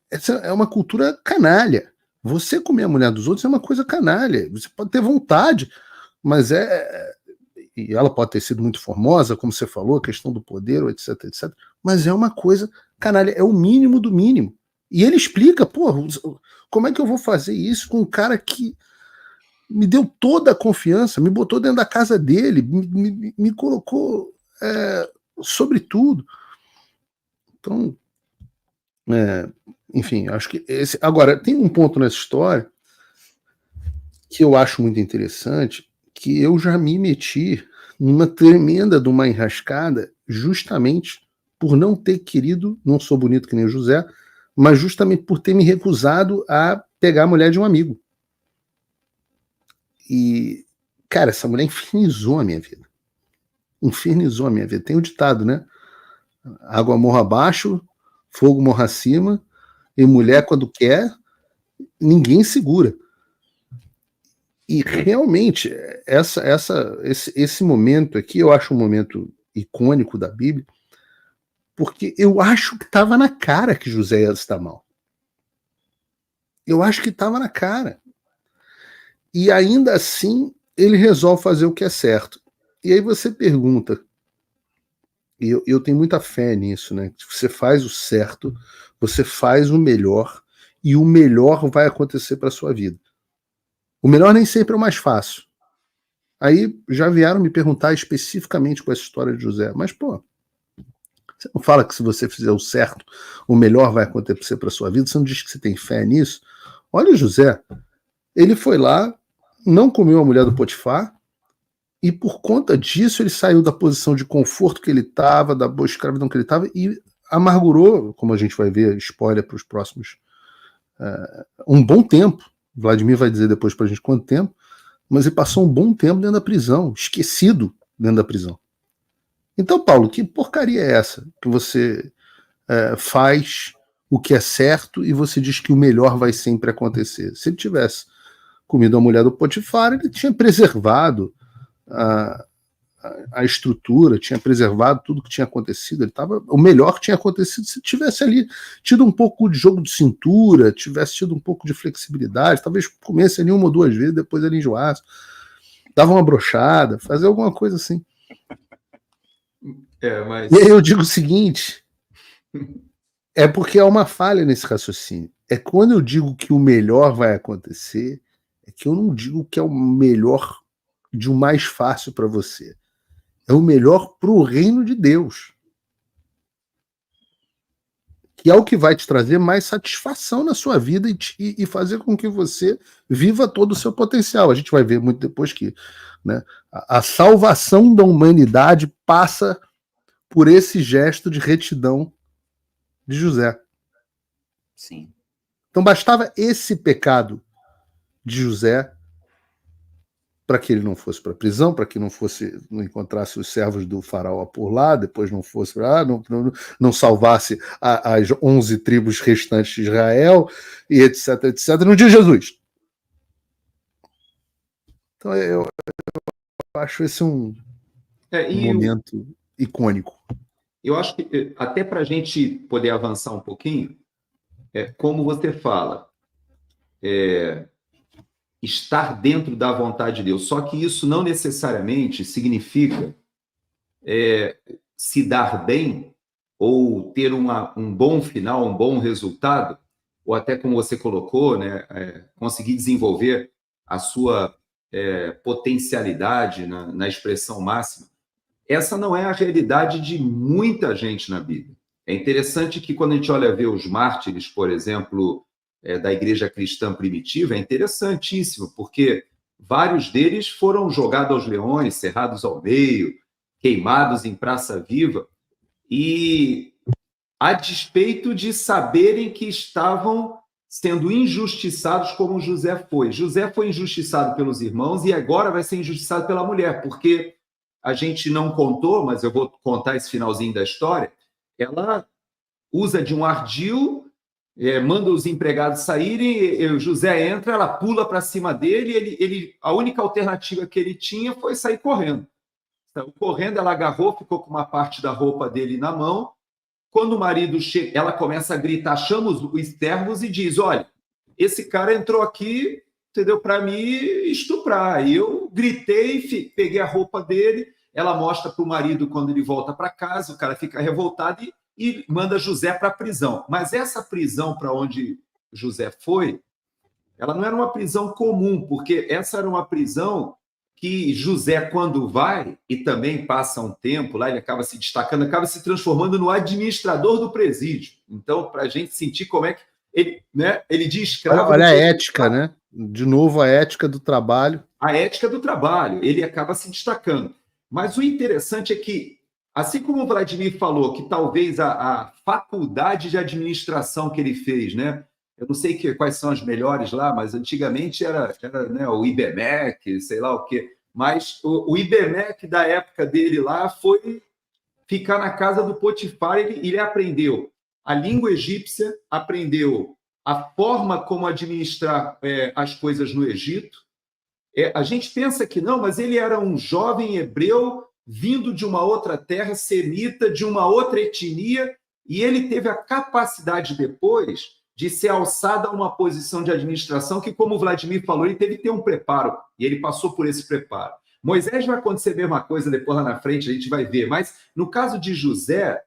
essa é uma cultura canalha. Você comer a mulher dos outros é uma coisa canalha. Você pode ter vontade, mas e ela pode ter sido muito formosa, como você falou, a questão do poder, etc, etc. Mas é uma coisa canalha, é o mínimo do mínimo. E ele explica, pô, como é que eu vou fazer isso com um cara que me deu toda a confiança, me botou dentro da casa dele, me colocou sobre tudo. Então, enfim, acho que esse. Agora, tem um ponto nessa história que eu acho muito interessante, que eu já me meti numa tremenda de uma enrascada justamente por não ter querido, não sou bonito que nem o José, mas justamente por ter me recusado a pegar a mulher de um amigo. E, cara, essa mulher infernizou a minha vida. Infernizou a minha vida. Tem o ditado, né? Água morra abaixo, fogo morra acima, e mulher, quando quer, ninguém segura. E realmente, esse momento aqui, eu acho um momento icônico da Bíblia, porque eu acho que estava na cara que José ia estar mal. Eu acho que estava na cara. E ainda assim, ele resolve fazer o que é certo. E aí você pergunta, e eu tenho muita fé nisso, né? Você faz o certo, você faz o melhor, e o melhor vai acontecer para a sua vida. O melhor nem sempre é o mais fácil. Aí já vieram me perguntar especificamente com essa história de José. Mas, pô, você não fala que se você fizer o certo, o melhor vai acontecer para a sua vida? Você não diz que você tem fé nisso? Olha o José. Ele foi lá, não comeu a mulher do Potifar, e por conta disso ele saiu da posição de conforto que ele estava, da boa escravidão que ele estava, e amargurou, como a gente vai ver, spoiler para os próximos, um bom tempo. Vladimir vai dizer depois para a gente quanto tempo, mas ele passou um bom tempo dentro da prisão, esquecido dentro da prisão. Então, Paulo, que porcaria é essa? Que você faz o que é certo e você diz que o melhor vai sempre acontecer. Se ele tivesse comido a mulher do Potifar, ele tinha preservado a estrutura, tinha preservado tudo que tinha acontecido. O melhor que tinha acontecido se tivesse ali tido um pouco de jogo de cintura, tivesse tido um pouco de flexibilidade, talvez comesse ali uma ou duas vezes, depois ele enjoasse, dava uma brochada, fazer alguma coisa assim. Mas... E aí eu digo o seguinte, é porque há uma falha nesse raciocínio. É quando eu digo que o melhor vai acontecer, é que eu não digo que é o melhor de o mais fácil para você. É o melhor para o reino de Deus. Que é o que vai te trazer mais satisfação na sua vida e fazer com que você viva todo o seu potencial. A gente vai ver muito depois que, né, a salvação da humanidade passa por esse gesto de retidão de José. Sim. Então bastava esse pecado de José para que ele não fosse para a prisão, para que não encontrasse os servos do faraó por lá, depois não fosse não salvasse as 11 tribos restantes de Israel, e etc, etc, no dia de Jesus. Então eu acho esse um momento icônico. Eu acho que até para a gente poder avançar um pouquinho, como você fala, estar dentro da vontade de Deus. Só que isso não necessariamente significa se dar bem ou ter um bom final, um bom resultado, ou até, como você colocou, né, conseguir desenvolver a sua potencialidade na expressão máxima. Essa não é a realidade de muita gente na Bíblia. É interessante que, quando a gente olha ver os mártires, por exemplo, da igreja cristã primitiva, é interessantíssimo, porque vários deles foram jogados aos leões, cerrados ao meio, queimados em praça viva, e a despeito de saberem que estavam sendo injustiçados como José foi. José foi injustiçado pelos irmãos e agora vai ser injustiçado pela mulher, porque a gente não contou, mas eu vou contar esse finalzinho da história. Ela usa de um ardil, manda os empregados saírem, José entra, ela pula para cima dele, a única alternativa que ele tinha foi sair correndo. Então, correndo, ela agarrou, ficou com uma parte da roupa dele na mão. Quando o marido chega, ela começa a gritar, chama os servos e diz: olha, esse cara entrou aqui, entendeu, para me estuprar. E eu gritei, peguei a roupa dele, ela mostra para o marido quando ele volta para casa, o cara fica revoltado e manda José para a prisão. Mas essa prisão para onde José foi, ela não era uma prisão comum, porque essa era uma prisão que José, quando vai, e também passa um tempo lá, ele acaba se destacando, acaba se transformando no administrador do presídio. Então, para a gente sentir como é que ele de escravo... Olha a ética, né? De novo, a ética do trabalho. A ética do trabalho, ele acaba se destacando. Mas o interessante é que, assim como o Vladimir falou, que talvez a faculdade de administração que ele fez, né? Eu não sei quais são as melhores lá, mas antigamente era né, o IBMEC, sei lá o quê. Mas o IBMEC da época dele lá foi ficar na casa do Potifar. Ele aprendeu a língua egípcia, aprendeu a forma como administrar as coisas no Egito. A gente pensa que não, mas ele era um jovem hebreu vindo de uma outra terra, semita, de uma outra etnia, e ele teve a capacidade depois de ser alçado a uma posição de administração que, como o Vladimir falou, ele teve que ter um preparo, e ele passou por esse preparo. Moisés vai acontecer a mesma coisa depois lá na frente, a gente vai ver, mas no caso de José,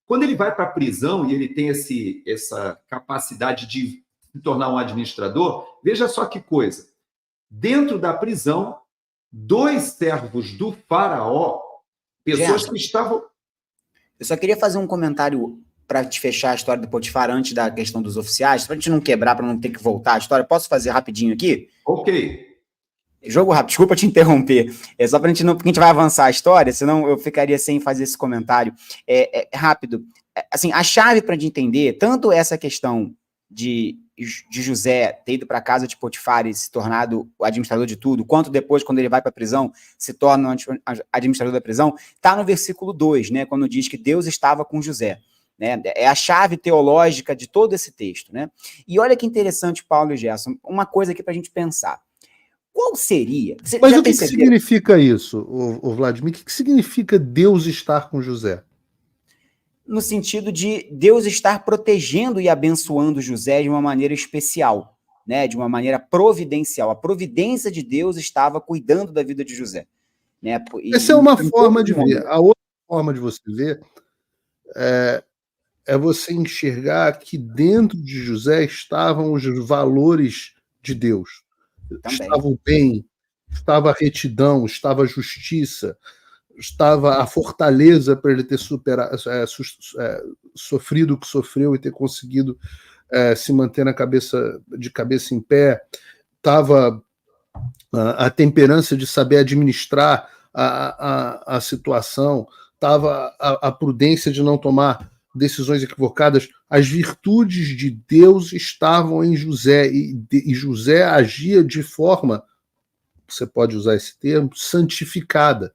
quando ele vai para a prisão e ele tem essa capacidade de se tornar um administrador, veja só que coisa. Dentro da prisão, 2 servos do faraó, pessoas que estavam... Eu só queria fazer um comentário para te fechar a história do Potifar antes da questão dos oficiais, para a gente não quebrar, para não ter que voltar a história. Posso fazer rapidinho aqui? Ok. Jogo rápido, desculpa te interromper. É só para a gente não, porque a gente vai avançar a história, senão eu ficaria sem fazer esse comentário. Rápido. Assim, a chave para a gente entender tanto essa questão de José ter ido para a casa de Potifar e se tornado o administrador de tudo, quanto depois, quando ele vai para a prisão, se torna o administrador da prisão, está no versículo 2, né, quando diz que Deus estava com José. Né? É a chave teológica de todo esse texto. Né? E olha que interessante, Paulo e Gerson, uma coisa aqui para a gente pensar. Qual seria... Mas o que significa isso, o Vladimir? O que significa Deus estar com José? No sentido de Deus estar protegendo e abençoando José de uma maneira especial, né? De uma maneira providencial. A providência de Deus estava cuidando da vida de José. Né? Essa é uma forma de ver. A outra forma de você ver é você enxergar que dentro de José estavam os valores de Deus. Também. Estava o bem, estava a retidão, estava a justiça, estava a fortaleza para ele ter sofrido o que sofreu e ter conseguido se manter de cabeça em pé, estava a temperança de saber administrar a situação, estava a prudência de não tomar decisões equivocadas. As virtudes de Deus estavam em José, e José agia de forma, você pode usar esse termo, santificada.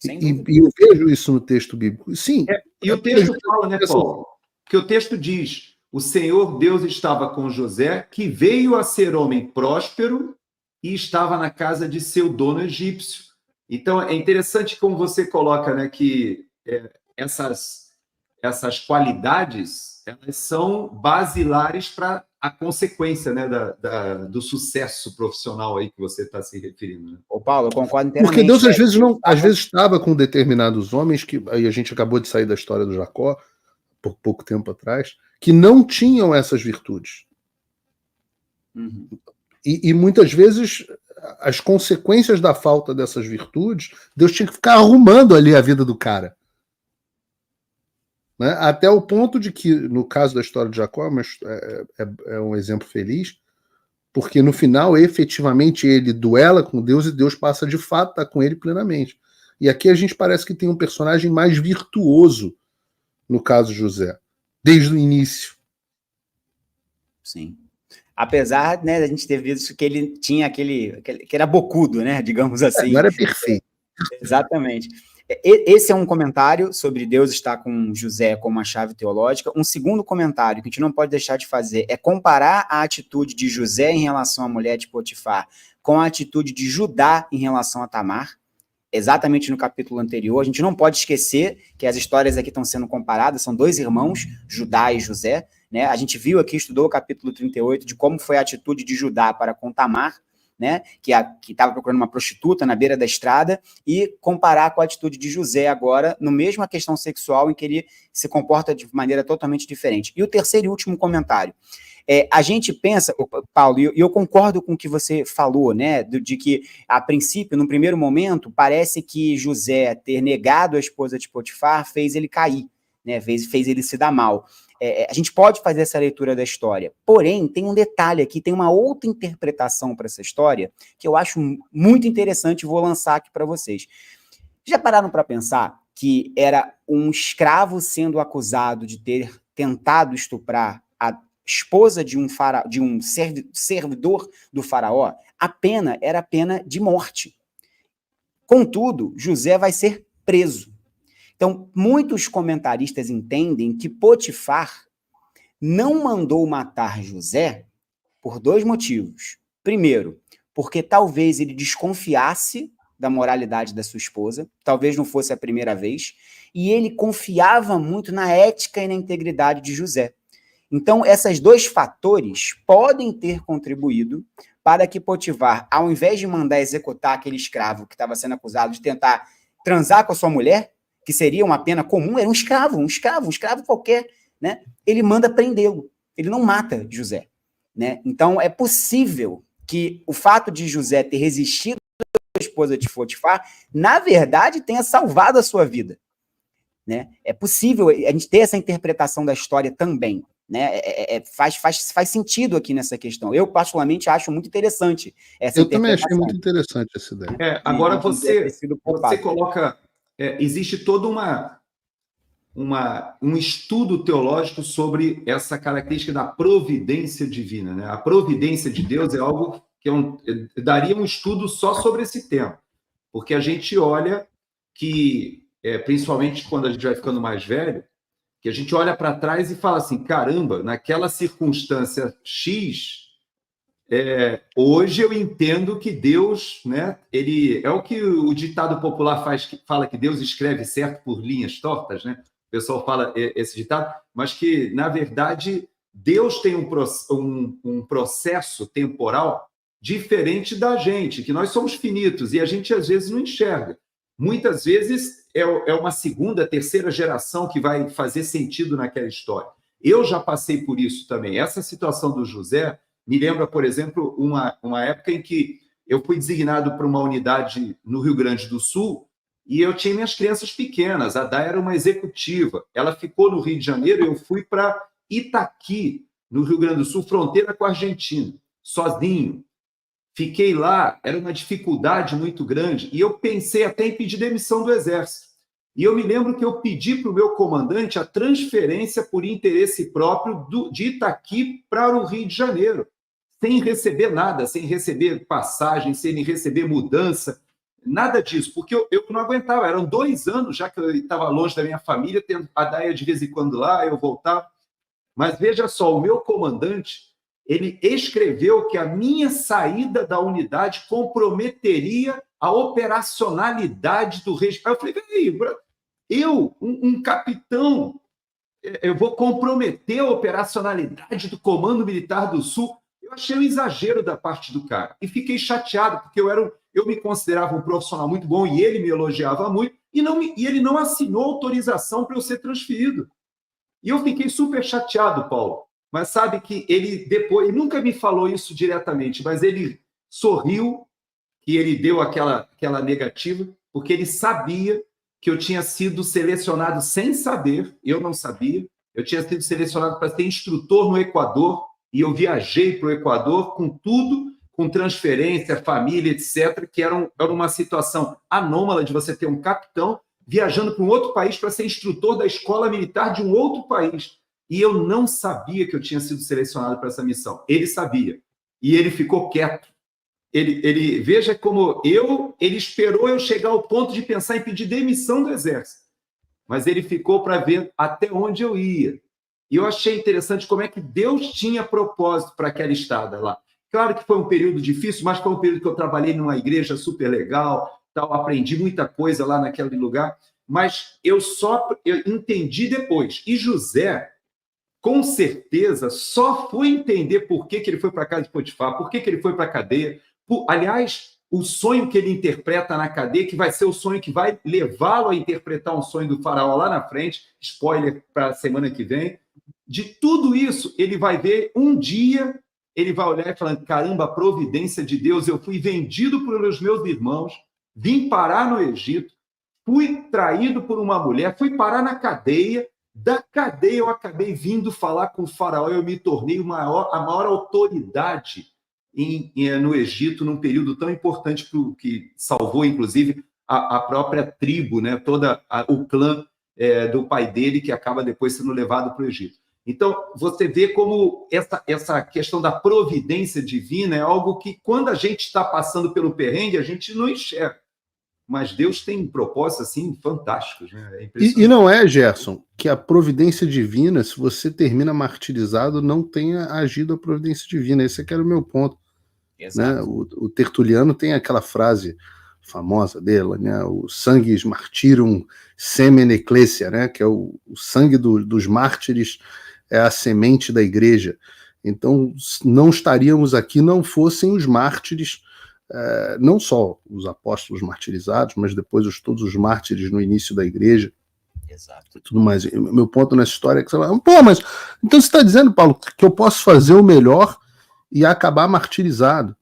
E eu vejo isso no texto bíblico. Sim. E o texto fala, né, Paulo? Que o texto diz: o Senhor Deus estava com José, que veio a ser homem próspero e estava na casa de seu dono egípcio. Então, é interessante como você coloca, né, que essas qualidades, elas são basilares para a consequência, né, do sucesso profissional aí que você está se referindo. Né? Ô, Paulo, eu concordo inteiramente. Porque Deus às vezes estava com determinados homens, que aí a gente acabou de sair da história do Jacó, por pouco tempo atrás, que não tinham essas virtudes. Uhum. E muitas vezes as consequências da falta dessas virtudes, Deus tinha que ficar arrumando ali a vida do cara. Né? Até o ponto de que, no caso da história de Jacó, é um exemplo feliz, porque no final, efetivamente, ele duela com Deus e Deus passa de fato a estar com ele plenamente. E aqui a gente parece que tem um personagem mais virtuoso, no caso de José, desde o início. Sim. Apesar, né, da gente ter visto que ele tinha que era bocudo, né, digamos assim. Não era perfeito. Exatamente. Esse é um comentário sobre Deus estar com José como uma chave teológica. Um segundo comentário que a gente não pode deixar de fazer é comparar a atitude de José em relação à mulher de Potifar com a atitude de Judá em relação a Tamar, exatamente no capítulo anterior. A gente não pode esquecer que as histórias aqui estão sendo comparadas, são dois irmãos, Judá e José, né? A gente viu aqui, estudou o capítulo 38, de como foi a atitude de Judá para com Tamar, né, que estava procurando uma prostituta na beira da estrada, e comparar com a atitude de José agora, no mesmo questão sexual, em que ele se comporta de maneira totalmente diferente. E o terceiro e último comentário. A gente pensa, Paulo, e eu concordo com o que você falou, né, de que, a princípio, no primeiro momento, parece que José ter negado a esposa de Potifar fez ele cair, né, fez ele se dar mal. A gente pode fazer essa leitura da história, porém, tem um detalhe aqui, tem uma outra interpretação para essa história, que eu acho muito interessante e vou lançar aqui para vocês. Já pararam para pensar que era um escravo sendo acusado de ter tentado estuprar a esposa de um servidor do faraó? A pena era a pena de morte. Contudo, José vai ser preso. Então, muitos comentaristas entendem que Potifar não mandou matar José por dois motivos. Primeiro, porque talvez ele desconfiasse da moralidade da sua esposa, talvez não fosse a primeira vez, e ele confiava muito na ética e na integridade de José. Então, esses dois fatores podem ter contribuído para que Potifar, ao invés de mandar executar aquele escravo que estava sendo acusado de tentar transar com a sua mulher, que seria uma pena comum, era um escravo qualquer, né? Ele manda prendê-lo, ele não mata José, né? Então, é possível que o fato de José ter resistido à esposa de Potifar, na verdade, tenha salvado a sua vida, né? É possível a gente ter essa interpretação da história também, né? Faz sentido aqui nessa questão. Eu, particularmente, acho muito interessante essa interpretação. Eu também achei muito interessante essa ideia. Agora você coloca... existe todo um estudo teológico sobre essa característica da providência divina. Né? A providência de Deus é algo que daria um estudo só sobre esse tema, porque a gente olha que, principalmente quando a gente vai ficando mais velho, que a gente olha para trás e fala assim, caramba, naquela circunstância X... hoje eu entendo que Deus, né, ele é o que o ditado popular fala que Deus escreve certo por linhas tortas, né? O pessoal fala esse ditado, mas que, na verdade, Deus tem um processo temporal diferente da gente, que nós somos finitos e a gente, às vezes, não enxerga. Muitas vezes é uma segunda, terceira geração que vai fazer sentido naquela história. Eu já passei por isso também. Essa situação do José me lembra, por exemplo, uma época em que eu fui designado para uma unidade no Rio Grande do Sul e eu tinha minhas crianças pequenas. A Day era uma executiva. Ela ficou no Rio de Janeiro e eu fui para Itaqui, no Rio Grande do Sul, fronteira com a Argentina, sozinho. Fiquei lá, era uma dificuldade muito grande e eu pensei até em pedir demissão do Exército. E eu me lembro que eu pedi para o meu comandante a transferência por interesse próprio de Itaqui para o Rio de Janeiro, sem receber nada, sem receber passagem, sem receber mudança, nada disso, porque eu não aguentava. Eram 2 anos já que eu estava longe da minha família, tendo a Daia de vez em quando lá, eu voltava. Mas veja só, o meu comandante, ele escreveu que a minha saída da unidade comprometeria a operacionalidade do regime. Aí eu falei, peraí, um capitão eu vou comprometer a operacionalidade do Comando Militar do Sul. Eu achei um exagero da parte do cara. E fiquei chateado, porque eu me considerava um profissional muito bom e ele me elogiava muito, e ele não assinou autorização para eu ser transferido. E eu fiquei super chateado, Paulo. Mas sabe que ele nunca me falou isso diretamente, mas ele sorriu que ele deu aquela negativa, porque ele sabia que eu tinha sido selecionado sem saber, eu não sabia, eu tinha sido selecionado para ser instrutor no Equador, e eu viajei para o Equador com tudo, com transferência, família, etc., que era uma situação anômala de você ter um capitão viajando para um outro país para ser instrutor da escola militar de um outro país. E eu não sabia que eu tinha sido selecionado para essa missão. Ele sabia. E ele ficou quieto. Ele veja como ele esperou eu chegar ao ponto de pensar em pedir demissão do Exército. Mas ele ficou para ver até onde eu ia. E eu achei interessante como é que Deus tinha propósito para aquela estada lá. Claro que foi um período difícil, mas foi um período que eu trabalhei numa igreja super legal, tal, aprendi muita coisa lá naquele lugar, mas eu entendi depois. E José, com certeza, só foi entender por que ele foi para a casa de Potifar, por que ele foi para a cadeia. Aliás, o sonho que ele interpreta na cadeia, que vai ser o sonho que vai levá-lo a interpretar um sonho do faraó lá na frente, spoiler para a semana que vem. De tudo isso, ele vai ver um dia, ele vai olhar e falar, caramba, a providência de Deus, eu fui vendido pelos meus irmãos, vim parar no Egito, fui traído por uma mulher, fui parar na cadeia, da cadeia eu acabei vindo falar com o faraó, eu me tornei a maior autoridade no Egito, num período tão importante que salvou, inclusive, a própria tribo, né? O clã do pai dele, que acaba depois sendo levado para o Egito. Então, você vê como essa questão da providência divina é algo que, quando a gente está passando pelo perrengue, a gente não enxerga. Mas Deus tem propósitos assim fantásticos, né? É e não é, Gerson, que a providência divina, se você termina martirizado, não tenha agido a providência divina. Esse é que era o meu ponto. Né? O Tertuliano tem aquela frase famosa dele, né? O sanguis martyrum semen ecclesia, né? Que é o sangue dos mártires, é a semente da igreja. Então, não estaríamos aqui, não fossem os mártires, não só os apóstolos martirizados, mas depois todos os mártires no início da igreja. Exato. E tudo mais. Meu ponto nessa história é que você fala, pô, mas então você está dizendo, Paulo, que eu posso fazer o melhor e acabar martirizado.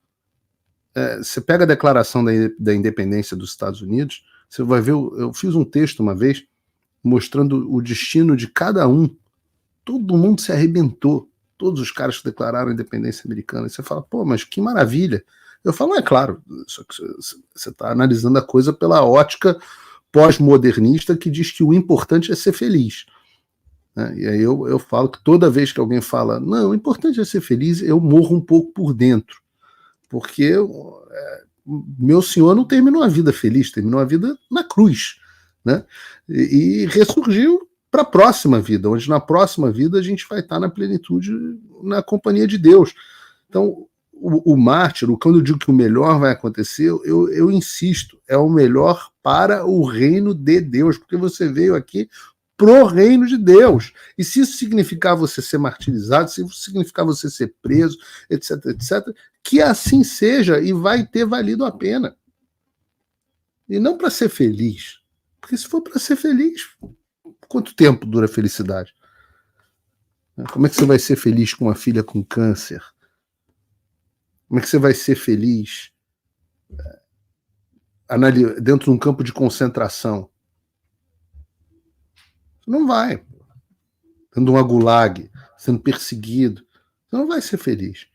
Você pega a declaração da independência dos Estados Unidos, você vai ver, eu fiz um texto uma vez mostrando o destino de cada um. Todo mundo se arrebentou. Todos os caras que declararam a independência americana. E você fala, pô, mas que maravilha. Eu falo, é claro, só que você está analisando a coisa pela ótica pós-modernista que diz que o importante é ser feliz. E aí eu falo que toda vez que alguém fala, não, o importante é ser feliz, eu morro um pouco por dentro. Porque meu senhor não terminou a vida feliz, terminou a vida na cruz. Né? E ressurgiu para a próxima vida, onde na próxima vida a gente vai estar na plenitude, na companhia de Deus. Então, o mártir, quando eu digo que o melhor vai acontecer, eu insisto, é o melhor para o reino de Deus, porque você veio aqui pro reino de Deus. E se isso significar você ser martirizado, se isso significar você ser preso, etc., etc., que assim seja e vai ter valido a pena. E não para ser feliz. Porque se for para ser feliz, quanto tempo dura a felicidade? Como é que você vai ser feliz com uma filha com câncer? Como é que você vai ser feliz dentro de um campo de concentração? Você não vai. Dentro de uma gulag, sendo perseguido. Você não vai ser feliz.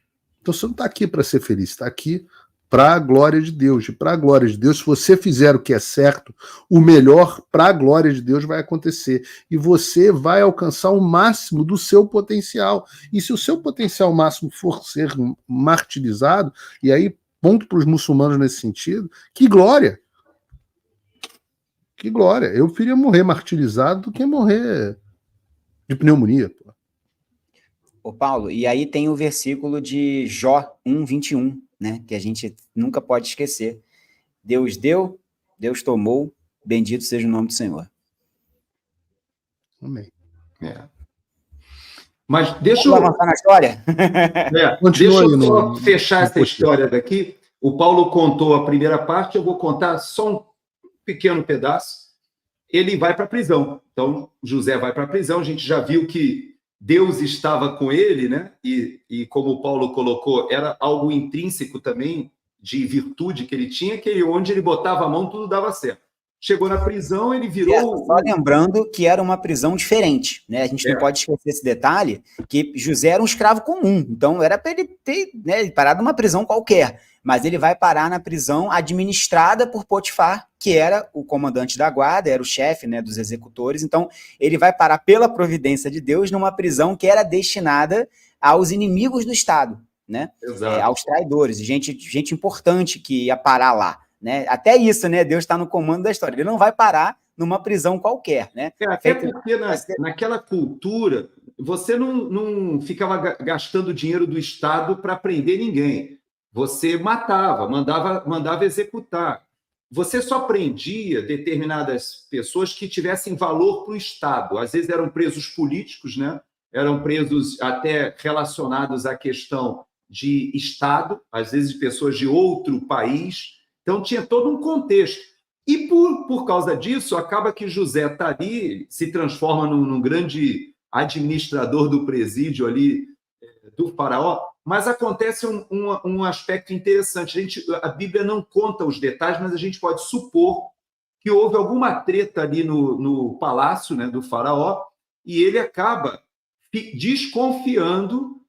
Então você não está aqui para ser feliz, está aqui para a glória de Deus. E para a glória de Deus, se você fizer o que é certo, o melhor para a glória de Deus vai acontecer. E você vai alcançar o máximo do seu potencial. E se o seu potencial máximo for ser martirizado, e aí, ponto para os muçulmanos nesse sentido, que glória! Que glória! Eu preferia morrer martirizado do que morrer de pneumonia. Ô Paulo, e aí tem o versículo de Jó 1:21, né, que a gente nunca pode esquecer. Deus deu, Deus tomou, bendito seja o nome do Senhor. Amém. Mas deixa eu avançar na história. Deixa eu só fechar essa história daqui. O Paulo contou a primeira parte, eu vou contar só um pequeno pedaço. Ele vai para a prisão. Então, José vai para a prisão. A gente já viu que Deus estava com ele, né? E como o Paulo colocou, era algo intrínseco também de virtude que ele tinha, que onde ele botava a mão, tudo dava certo. Chegou na prisão, ele virou... Só lembrando que era uma prisão diferente, né? A gente não pode esquecer esse detalhe, que José era um escravo comum, então era para ele ter, né, ele parar numa prisão qualquer, mas ele vai parar na prisão administrada por Potifar, que era o comandante da guarda, era o chefe, né, dos executores, então ele vai parar pela providência de Deus numa prisão que era destinada aos inimigos do Estado, né? Aos traidores, gente importante que ia parar lá. Né? Até isso, né? Deus está no comando da história. Ele não vai parar numa prisão qualquer, né? Até porque naquela cultura você não ficava gastando dinheiro do Estado para prender ninguém. Você matava, mandava executar. Você só prendia determinadas pessoas que tivessem valor para o Estado. Às vezes eram presos políticos, né? Eram presos até relacionados à questão de Estado, às vezes de pessoas de outro país. Então, tinha todo um contexto. E, por causa disso, acaba que José está ali, se transforma num grande administrador do presídio ali, do faraó, mas acontece um aspecto interessante. A Bíblia não conta os detalhes, mas a gente pode supor que houve alguma treta ali no palácio, né, do faraó, e ele acaba desconfiando,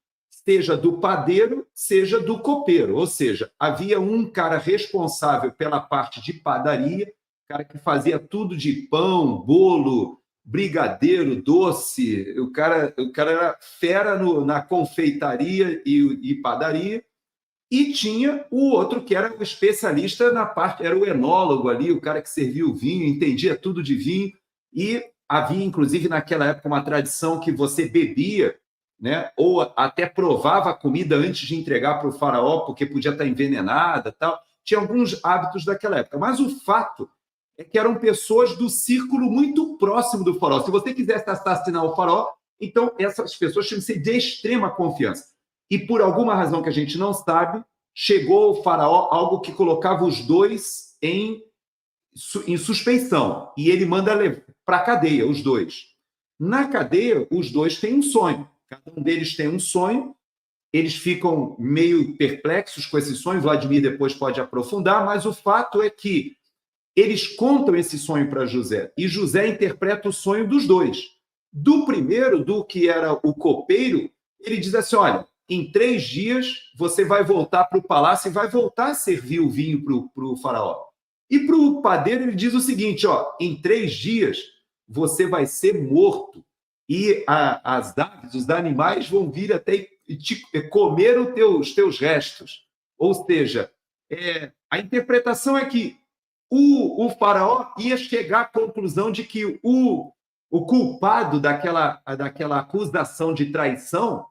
seja do padeiro, seja do copeiro. Ou seja, havia um cara responsável pela parte de padaria, cara que fazia tudo de pão, bolo, brigadeiro, doce. O cara era fera na confeitaria e padaria. E tinha o outro que era o especialista na parte, era o enólogo ali, o cara que servia o vinho, entendia tudo de vinho. E havia, inclusive, naquela época, uma tradição que você bebia, né? Ou até provava a comida antes de entregar para o faraó, porque podia estar envenenada, tal. Tinha alguns hábitos daquela época. Mas o fato é que eram pessoas do círculo muito próximo do faraó. Se você quisesse assassinar o faraó, então essas pessoas tinham que ser de extrema confiança. E por alguma razão que a gente não sabe, chegou ao faraó algo que colocava os dois em suspeição. E ele manda para a cadeia, os dois. Na cadeia, os dois têm um sonho. Cada um deles tem um sonho, eles ficam meio perplexos com esse sonho, Vladimir depois pode aprofundar, mas o fato é que eles contam esse sonho para José, e José interpreta o sonho dos dois. Do primeiro, do que era o copeiro, ele diz assim, olha, em 3 dias você vai voltar para o palácio e vai voltar a servir o vinho para o faraó. E para o padeiro ele diz o seguinte, ó, em 3 dias você vai ser morto. E as aves, os animais vão vir até comer os teus restos. Ou seja, a interpretação é que o faraó ia chegar à conclusão de que o culpado daquela acusação de traição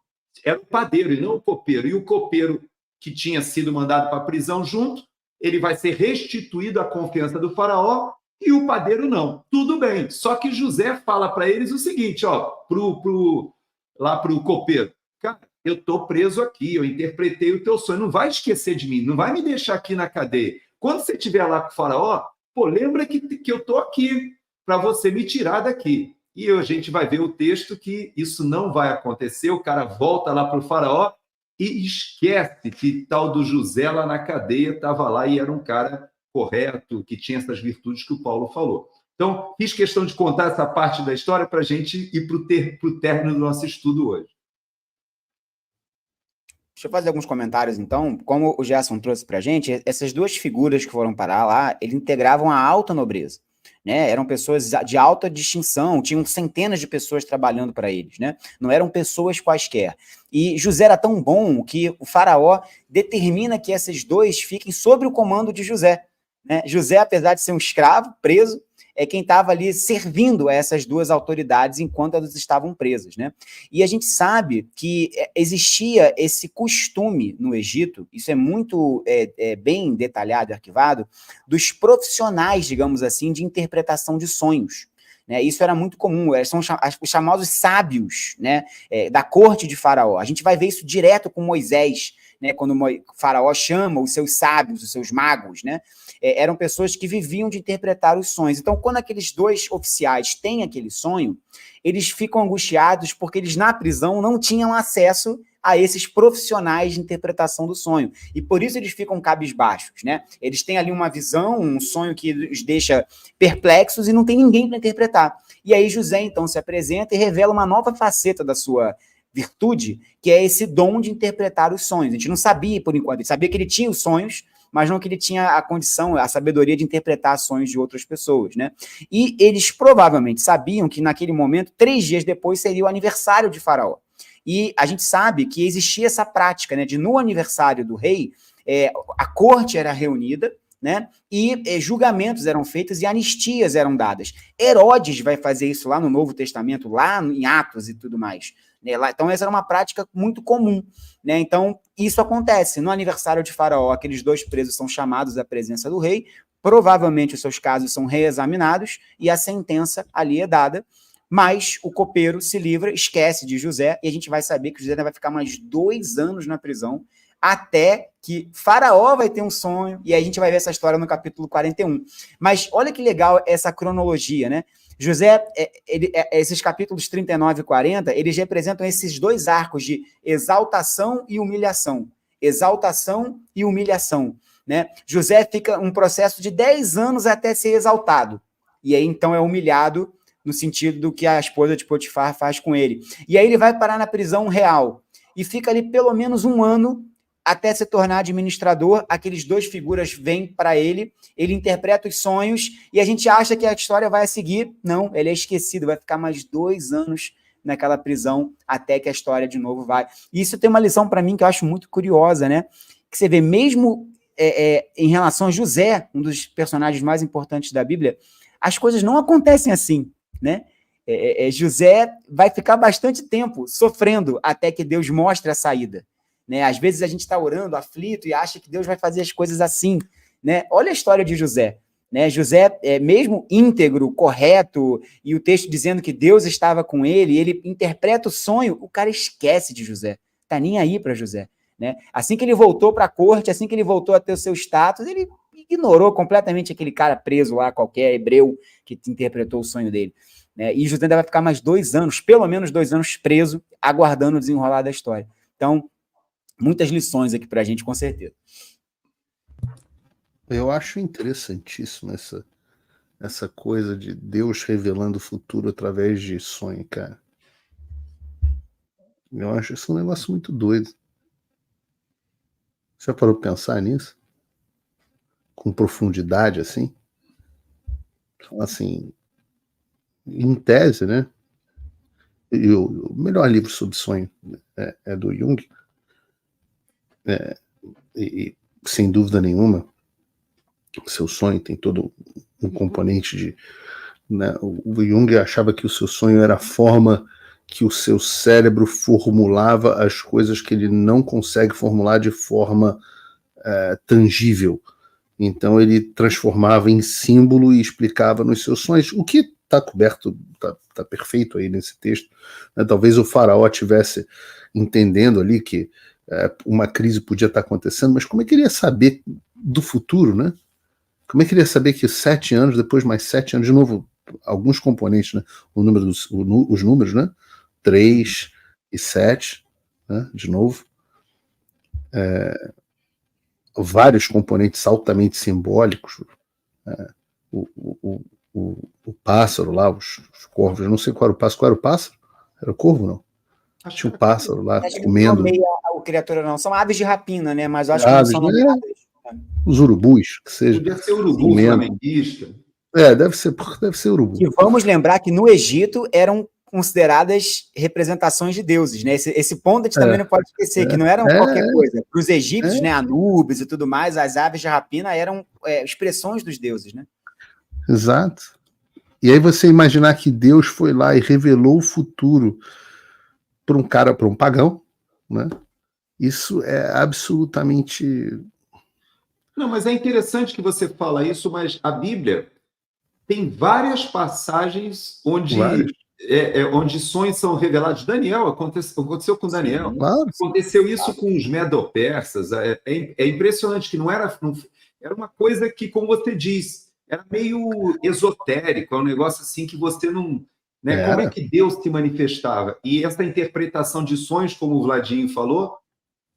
era o padeiro e não o copeiro. E o copeiro, que tinha sido mandado para a prisão junto, ele vai ser restituído à confiança do faraó, e o padeiro não. Tudo bem. Só que José fala para eles o seguinte, ó, lá para o copeiro, cara, eu estou preso aqui, eu interpretei o teu sonho, não vai esquecer de mim, não vai me deixar aqui na cadeia. Quando você estiver lá com o faraó, lembra que eu estou aqui para você me tirar daqui. E a gente vai ver o texto que isso não vai acontecer, o cara volta lá para o faraó e esquece que tal do José lá na cadeia estava lá e era um cara correto, que tinha essas virtudes que o Paulo falou. Então, fiz questão de contar essa parte da história para a gente ir para o término do nosso estudo hoje. Deixa eu fazer alguns comentários, então. Como o Gerson trouxe para a gente, essas duas figuras que foram parar lá, eles integravam a alta nobreza, né? Eram pessoas de alta distinção, tinham centenas de pessoas trabalhando para eles, né? Não eram pessoas quaisquer. E José era tão bom que o faraó determina que esses dois fiquem sob o comando de José, né? José, apesar de ser um escravo, preso, é quem estava ali servindo a essas duas autoridades enquanto elas estavam presas, né? E a gente sabe que existia esse costume no Egito, isso é muito bem detalhado e arquivado, dos profissionais, digamos assim, de interpretação de sonhos. né? Isso era muito comum, são os chamados sábios, né? Da corte de Faraó. A gente vai ver isso direto com Moisés, né? Quando Faraó chama os seus sábios, os seus magos, né? Eram pessoas que viviam de interpretar os sonhos. Então, quando aqueles dois oficiais têm aquele sonho, eles ficam angustiados porque eles, na prisão, não tinham acesso a esses profissionais de interpretação do sonho. E por isso eles ficam cabisbaixos, né? Eles têm ali uma visão, um sonho que os deixa perplexos e não tem ninguém para interpretar. E aí José, então, se apresenta e revela uma nova faceta da sua virtude, que é esse dom de interpretar os sonhos. A gente não sabia, por enquanto. A gente sabia que ele tinha os sonhos, mas não que ele tinha a condição, a sabedoria de interpretar sonhos de outras pessoas, né? E eles provavelmente sabiam que naquele momento, 3 dias depois, seria o aniversário de Faraó. E a gente sabe que existia essa prática, né, de no aniversário do rei, a corte era reunida, né, e julgamentos eram feitos e anistias eram dadas. Herodes vai fazer isso lá no Novo Testamento, lá em Atos e tudo mais. Né? Então, essa era uma prática muito comum. Né? Então, isso acontece. No aniversário de Faraó, aqueles 2 presos são chamados à presença do rei, provavelmente os seus casos são reexaminados e a sentença ali é dada. Mas o copeiro se livra, esquece de José, e a gente vai saber que José vai ficar mais 2 anos na prisão, até que Faraó vai ter um sonho, e aí a gente vai ver essa história no capítulo 41. Mas olha que legal essa cronologia, né? José, esses capítulos 39 e 40, eles representam esses 2 arcos de exaltação e humilhação. Exaltação e humilhação, né? José fica um processo de 10 anos até ser exaltado, e aí então é humilhado no sentido do que a esposa de Potifar faz com ele. E aí ele vai parar na prisão real, e fica ali pelo menos 1 ano até se tornar administrador. Aqueles 2 figuras vêm para ele, ele interpreta os sonhos, e a gente acha que a história vai seguir. Não, ele é esquecido, vai ficar mais 2 anos naquela prisão, até que a história de novo vai. E isso tem uma lição para mim que eu acho muito curiosa, né? Que você vê, mesmo em relação a José, um dos personagens mais importantes da Bíblia, as coisas não acontecem assim, né? José vai ficar bastante tempo sofrendo até que Deus mostre a saída, né? Às vezes a gente está orando, aflito, e acha que Deus vai fazer as coisas assim, né? Olha a história de José, né? José, mesmo íntegro, correto, e o texto dizendo que Deus estava com ele, ele interpreta o sonho, o cara esquece de José, tá nem aí para José, né? Assim que ele voltou para a corte, assim que ele voltou a ter o seu status, ele ignorou completamente aquele cara preso lá, qualquer hebreu que interpretou o sonho dele. Né? E José ainda vai ficar mais 2 anos, pelo menos 2 anos preso, aguardando o desenrolar da história. Então, muitas lições aqui para a gente, com certeza. Eu acho interessantíssimo essa coisa de Deus revelando o futuro através de sonho, cara. Eu acho isso um negócio muito doido. Você já parou para pensar nisso? Com profundidade, assim? Assim, em tese, né? E o melhor livro sobre sonho é do Jung. E sem dúvida nenhuma, o seu sonho tem todo um componente de... Né, o Jung achava que o seu sonho era a forma que o seu cérebro formulava as coisas que ele não consegue formular de forma tangível. Então ele transformava em símbolo e explicava nos seus sonhos, o que está coberto, está perfeito aí nesse texto. Né? Talvez o faraó estivesse entendendo ali que uma crise podia estar acontecendo, mas como é que ele ia saber do futuro, né? Como é que ele ia saber que 7 anos, depois mais 7 anos, de novo, alguns componentes, né? Os números, né? 3 e 7, né? De novo. Vários componentes altamente simbólicos. O pássaro lá, os corvos, eu não sei qual era o pássaro. Qual era o pássaro? Era o corvo, não? Tinha um pássaro lá comendo. O criatura não, são aves de rapina, né? Mas eu acho que não são nomeadas. Os urubus, que seja. Podia ser urubu flamenguista. Deve ser urubu. E vamos lembrar que no Egito eram consideradas representações de deuses, né? Esse ponto a gente também não pode esquecer, que não eram qualquer coisa. Para os egípcios, né, Anubis e tudo mais, as aves de rapina eram expressões dos deuses, né? Exato. E aí você imaginar que Deus foi lá e revelou o futuro para um pagão, né? Isso é absolutamente... Não, mas é interessante que você fala isso, mas a Bíblia tem várias passagens onde sonhos são revelados. Daniel, aconteceu com Daniel. Sim, claro. Aconteceu isso com os medo-persas. É impressionante que não era uma coisa que, como você diz, era meio esotérico, é um negócio assim que você não... Né? Como é que Deus se manifestava? E essa interpretação de sonhos, como o Vladinho falou,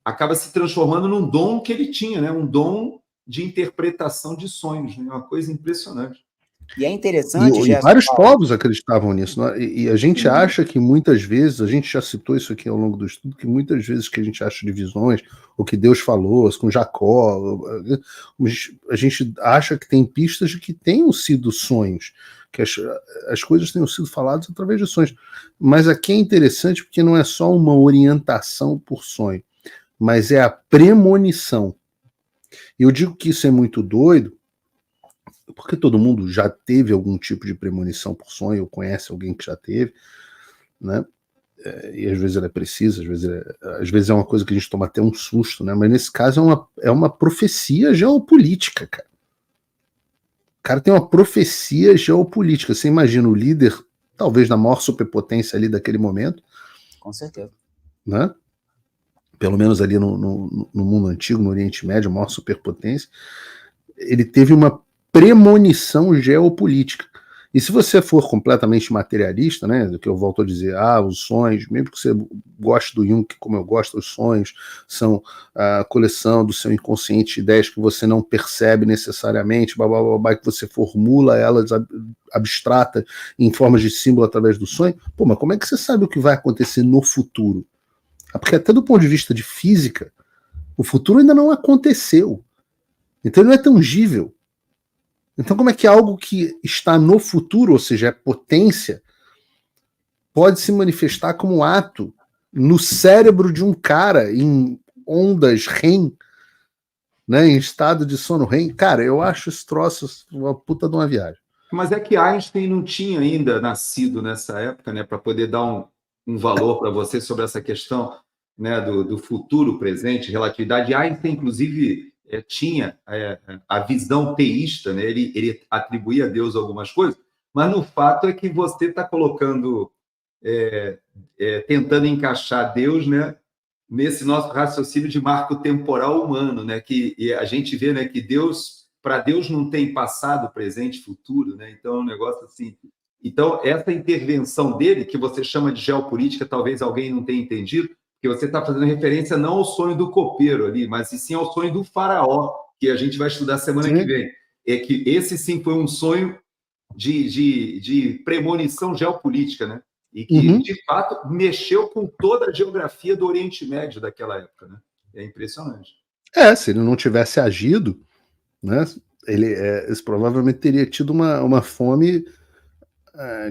acaba se transformando num dom que ele tinha, né? Um dom de interpretação de sonhos, né? Uma coisa impressionante. E é interessante, e vários povos acreditavam nisso, né? E a gente acha que muitas vezes, a gente já citou isso aqui ao longo do estudo, que muitas vezes que a gente acha de visões, o que Deus falou com Jacó, a gente acha que tem pistas de que tenham sido sonhos, que as coisas tenham sido faladas através de sonhos. Mas aqui é interessante porque não é só uma orientação por sonho, mas é a premonição. E eu digo que isso é muito doido, porque todo mundo já teve algum tipo de premonição por sonho, ou conhece alguém que já teve, né? E às vezes ela é precisa, às vezes é uma coisa que a gente toma até um susto, né? Mas nesse caso é uma profecia geopolítica, cara. O cara tem uma profecia geopolítica. Você imagina o líder, talvez da maior superpotência ali daquele momento. Com certeza. Né? Pelo menos ali no mundo antigo, no Oriente Médio, a maior superpotência. Ele teve uma premonição geopolítica. E se você for completamente materialista, né, do que eu volto a dizer, os sonhos, mesmo que você goste do Jung, como eu gosto, os sonhos são a coleção do seu inconsciente, ideias que você não percebe necessariamente, que você formula elas abstrata em formas de símbolo através do sonho. Pô, mas como é que você sabe o que vai acontecer no futuro? Porque até do ponto de vista de física, o futuro ainda não aconteceu. Então ele não é tangível. Então como é que algo que está no futuro, ou seja, é potência, pode se manifestar como um ato no cérebro de um cara em ondas REM, né, em estado de sono REM? Cara, eu acho esse troço uma puta de uma viagem. Mas é que Einstein não tinha ainda nascido nessa época, né, para poder dar um valor para você sobre essa questão, né, do futuro, presente, relatividade. Einstein, inclusive, tinha a visão teísta, né? Ele atribuía a Deus algumas coisas, mas no fato é que você está colocando, tentando encaixar Deus, né, nesse nosso raciocínio de marco temporal humano, né, que a gente vê, né, que para Deus não tem passado, presente, futuro, né? Então é um negócio assim. Então essa intervenção dele, que você chama de geopolítica, talvez alguém não tenha entendido, que você está fazendo referência não ao sonho do copeiro ali, mas sim ao sonho do faraó, que a gente vai estudar semana que vem. É que esse sim foi um sonho de premonição geopolítica, né? E que, de fato, mexeu com toda a geografia do Oriente Médio daquela época, né? É impressionante. Se ele não tivesse agido, né, ele provavelmente teria tido uma fome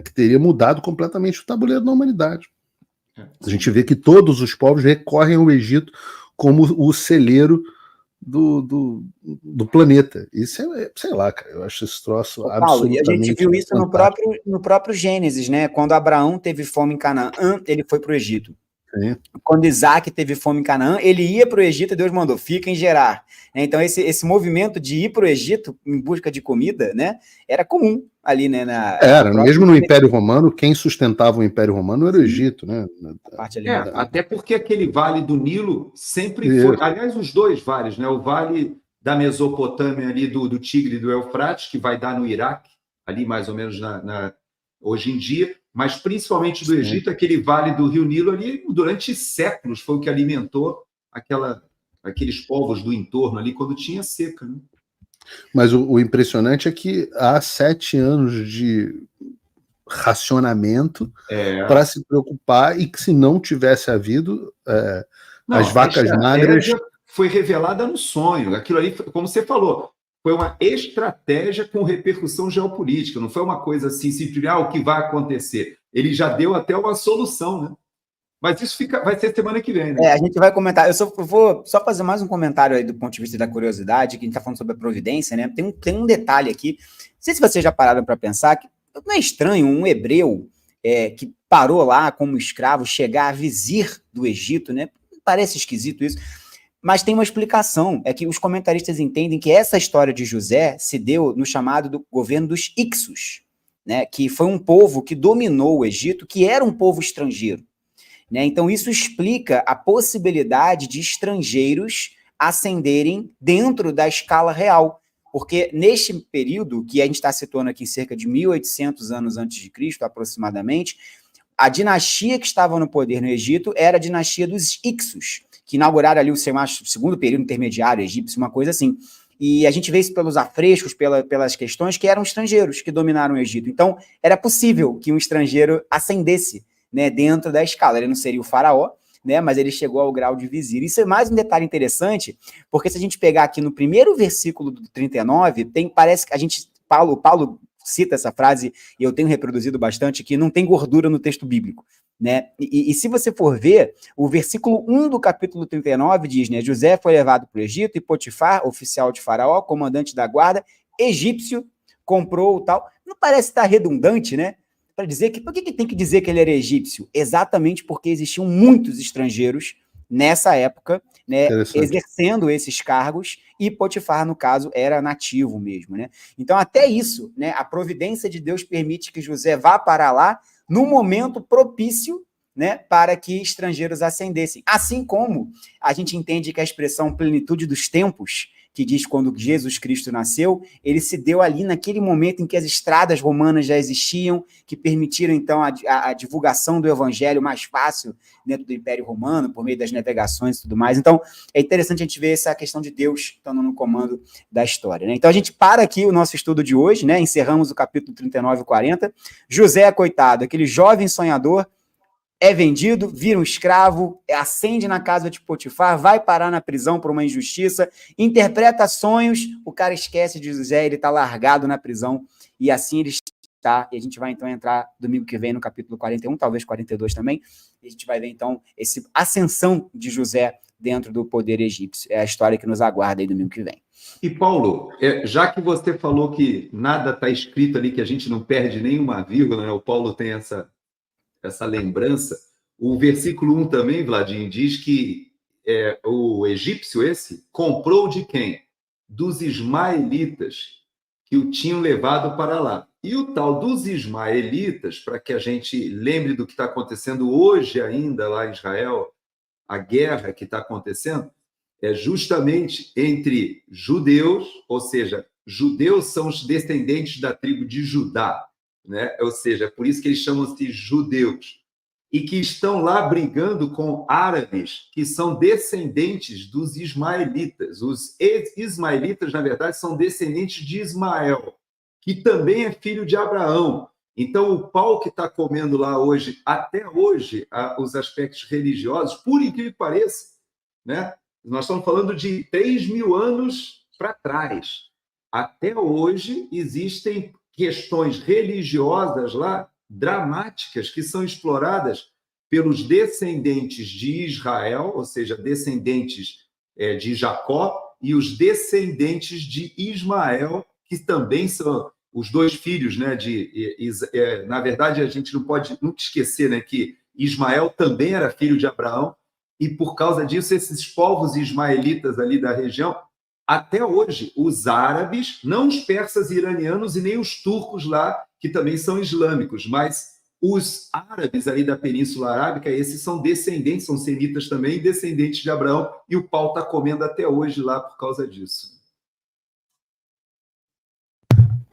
que teria mudado completamente o tabuleiro da humanidade. A gente vê que todos os povos recorrem ao Egito como o celeiro do planeta. Isso sei lá, cara, eu acho esse troço absolutamente... Paulo, e a gente viu isso no próprio Gênesis, né? Quando Abraão teve fome em Canaã, ele foi para o Egito. Sim. Quando Isaac teve fome em Canaã, ele ia para o Egito e Deus mandou, fica em Gerar. Então esse movimento de ir para o Egito em busca de comida, né, era comum ali, né? Mesmo no Império Romano, quem sustentava o Império Romano era o Egito, né? Até porque aquele vale do Nilo sempre foi... Aliás, os dois vales, né? O vale da Mesopotâmia ali do Tigre e do Eufrates, que vai dar no Iraque, ali mais ou menos hoje em dia, mas principalmente do Egito, aquele vale do Rio Nilo ali, durante séculos, foi o que alimentou aqueles povos do entorno ali, quando tinha seca, né? Mas o impressionante é que há 7 anos de racionamento para se preocupar, e que se não tivesse havido as vacas magras... Foi revelada no sonho. Aquilo ali, como você falou, foi uma estratégia com repercussão geopolítica, não foi uma coisa assim, o que vai acontecer. Ele já deu até uma solução, né? Mas isso vai ser semana que vem, né? A gente vai comentar. Eu vou só fazer mais um comentário aí do ponto de vista da curiosidade, que a gente está falando sobre a providência, né? Tem um detalhe aqui. Não sei se vocês já pararam para pensar que não é estranho um hebreu que parou lá como escravo chegar a vizir do Egito, né? Parece esquisito isso. Mas tem uma explicação, é que os comentaristas entendem que essa história de José se deu no chamado do governo dos Ixos. né, que foi um povo que dominou o Egito, que era um povo estrangeiro, né? Então isso explica a possibilidade de estrangeiros ascenderem dentro da escala real, porque neste período, que a gente está situando aqui cerca de 1800 anos antes de Cristo, aproximadamente, a dinastia que estava no poder no Egito era a dinastia dos Ixos, que inauguraram ali o segundo período intermediário egípcio, uma coisa assim. E a gente vê isso pelos afrescos, pelas questões que eram estrangeiros que dominaram o Egito. Então, era possível que um estrangeiro ascendesse, né, dentro da escala. Ele não seria o faraó, né, mas ele chegou ao grau de vizir. Isso é mais um detalhe interessante, porque se a gente pegar aqui no primeiro versículo do 39, parece que a gente, Paulo cita essa frase, e eu tenho reproduzido bastante, que não tem gordura no texto bíblico, né? E se você for ver, o versículo 1 do capítulo 39 diz, né, José foi levado para o Egito e Potifar, oficial de Faraó, comandante da guarda, egípcio, comprou o tal. Não parece estar redundante, né? Para dizer que, por que tem que dizer que ele era egípcio? Exatamente porque existiam muitos estrangeiros nessa época, né, exercendo esses cargos, e Potifar, no caso, era nativo mesmo, né? Então, até isso, né, a providência de Deus permite que José vá para lá no momento propício, né, para que estrangeiros ascendessem. Assim como a gente entende que a expressão plenitude dos tempos, que diz quando Jesus Cristo nasceu, ele se deu ali naquele momento em que as estradas romanas já existiam, que permitiram, então, a divulgação do evangelho mais fácil dentro do Império Romano, por meio das navegações e tudo mais. Então, é interessante a gente ver essa questão de Deus estando no comando da história, né? Então, a gente para aqui o nosso estudo de hoje, né? Encerramos o capítulo 39 e 40. José, coitado, aquele jovem sonhador, é vendido, vira um escravo, ascende na casa de Potifar, vai parar na prisão por uma injustiça, interpreta sonhos, o cara esquece de José, ele está largado na prisão, e assim ele está, e a gente vai então entrar domingo que vem no capítulo 41, talvez 42 também, e a gente vai ver então essa ascensão de José dentro do poder egípcio. É a história que nos aguarda aí domingo que vem. E Paulo, já que você falou que nada está escrito ali, que a gente não perde nenhuma vírgula, né? O Paulo tem essa lembrança, o versículo 1 também, Vladim, diz que o egípcio esse comprou de quem? Dos ismaelitas que o tinham levado para lá. E o tal dos ismaelitas, para que a gente lembre do que está acontecendo hoje ainda lá em Israel, a guerra que está acontecendo, é justamente entre judeus, ou seja, judeus são os descendentes da tribo de Judá, né? Ou seja, por isso que eles chamam-se de judeus, e que estão lá brigando com árabes, que são descendentes dos ismaelitas. Os ismaelitas, na verdade, são descendentes de Ismael, que também é filho de Abraão. Então, o pau que está comendo lá hoje, até hoje, os aspectos religiosos, por incrível que pareça, né? Nós estamos falando de 3.000 anos para trás. Até hoje, existem questões religiosas lá, dramáticas, que são exploradas pelos descendentes de Israel, ou seja, descendentes de Jacó, e os descendentes de Ismael, que também são os dois filhos, né? Na verdade, a gente não pode nunca esquecer, né, que Ismael também era filho de Abraão, e por causa disso, esses povos ismaelitas ali da região, até hoje, os árabes, não os persas e iranianos e nem os turcos lá, que também são islâmicos, mas os árabes ali da Península Arábica, esses são descendentes, são semitas também, descendentes de Abraão, e o pau está comendo até hoje lá por causa disso.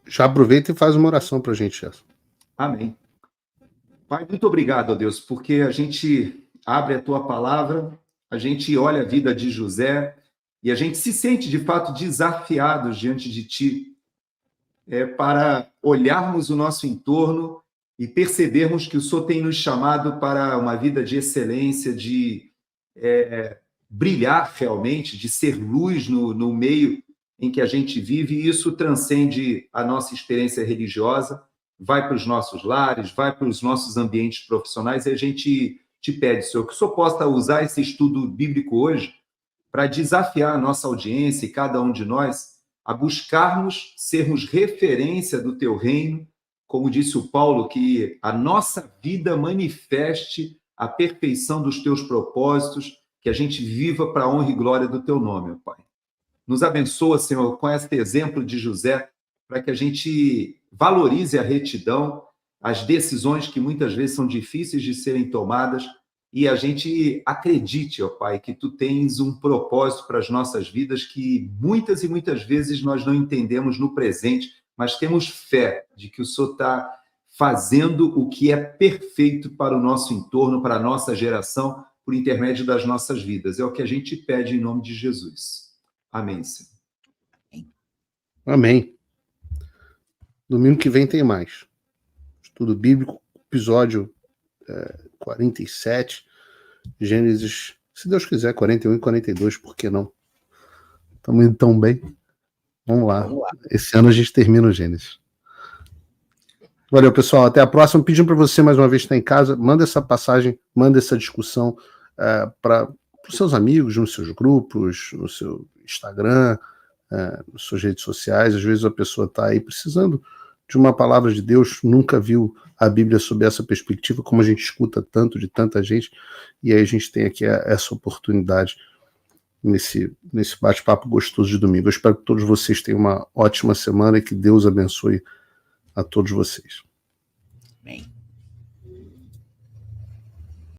Já aproveita e faz uma oração para a gente, Gerson. Amém. Pai, muito obrigado, ó Deus, porque a gente abre a tua palavra, a gente olha a vida de José e a gente se sente, de fato, desafiados diante de ti para olharmos o nosso entorno e percebermos que o Senhor tem nos chamado para uma vida de excelência, de brilhar realmente, de ser luz no meio em que a gente vive, e isso transcende a nossa experiência religiosa, vai para os nossos lares, vai para os nossos ambientes profissionais, e a gente te pede, Senhor, que o Senhor possa usar esse estudo bíblico hoje para desafiar a nossa audiência e cada um de nós a buscarmos sermos referência do teu reino, como disse o Paulo, que a nossa vida manifeste a perfeição dos teus propósitos, que a gente viva para a honra e glória do teu nome, Pai. Nos abençoa, Senhor, com este exemplo de José, para que a gente valorize a retidão, as decisões que muitas vezes são difíceis de serem tomadas, e a gente acredite, ó Pai, que Tu tens um propósito para as nossas vidas que muitas e muitas vezes nós não entendemos no presente, mas temos fé de que o Senhor está fazendo o que é perfeito para o nosso entorno, para a nossa geração, por intermédio das nossas vidas. É o que a gente pede em nome de Jesus. Amém, Senhor. Amém. Domingo que vem tem mais. Estudo bíblico, episódio 47, Gênesis, se Deus quiser, 41 e 42, por que não? Estamos indo tão bem. Vamos lá. Esse ano a gente termina o Gênesis. Valeu, pessoal. Até a próxima. Pedindo para você, mais uma vez, estar em casa, manda essa passagem, manda essa discussão para os seus amigos, nos seus grupos, no seu Instagram, nas suas redes sociais. Às vezes a pessoa está aí precisando de uma palavra de Deus, nunca viu a Bíblia sob essa perspectiva, como a gente escuta tanto de tanta gente, e aí a gente tem aqui essa oportunidade nesse bate-papo gostoso de domingo. Eu espero que todos vocês tenham uma ótima semana e que Deus abençoe a todos vocês. Amém.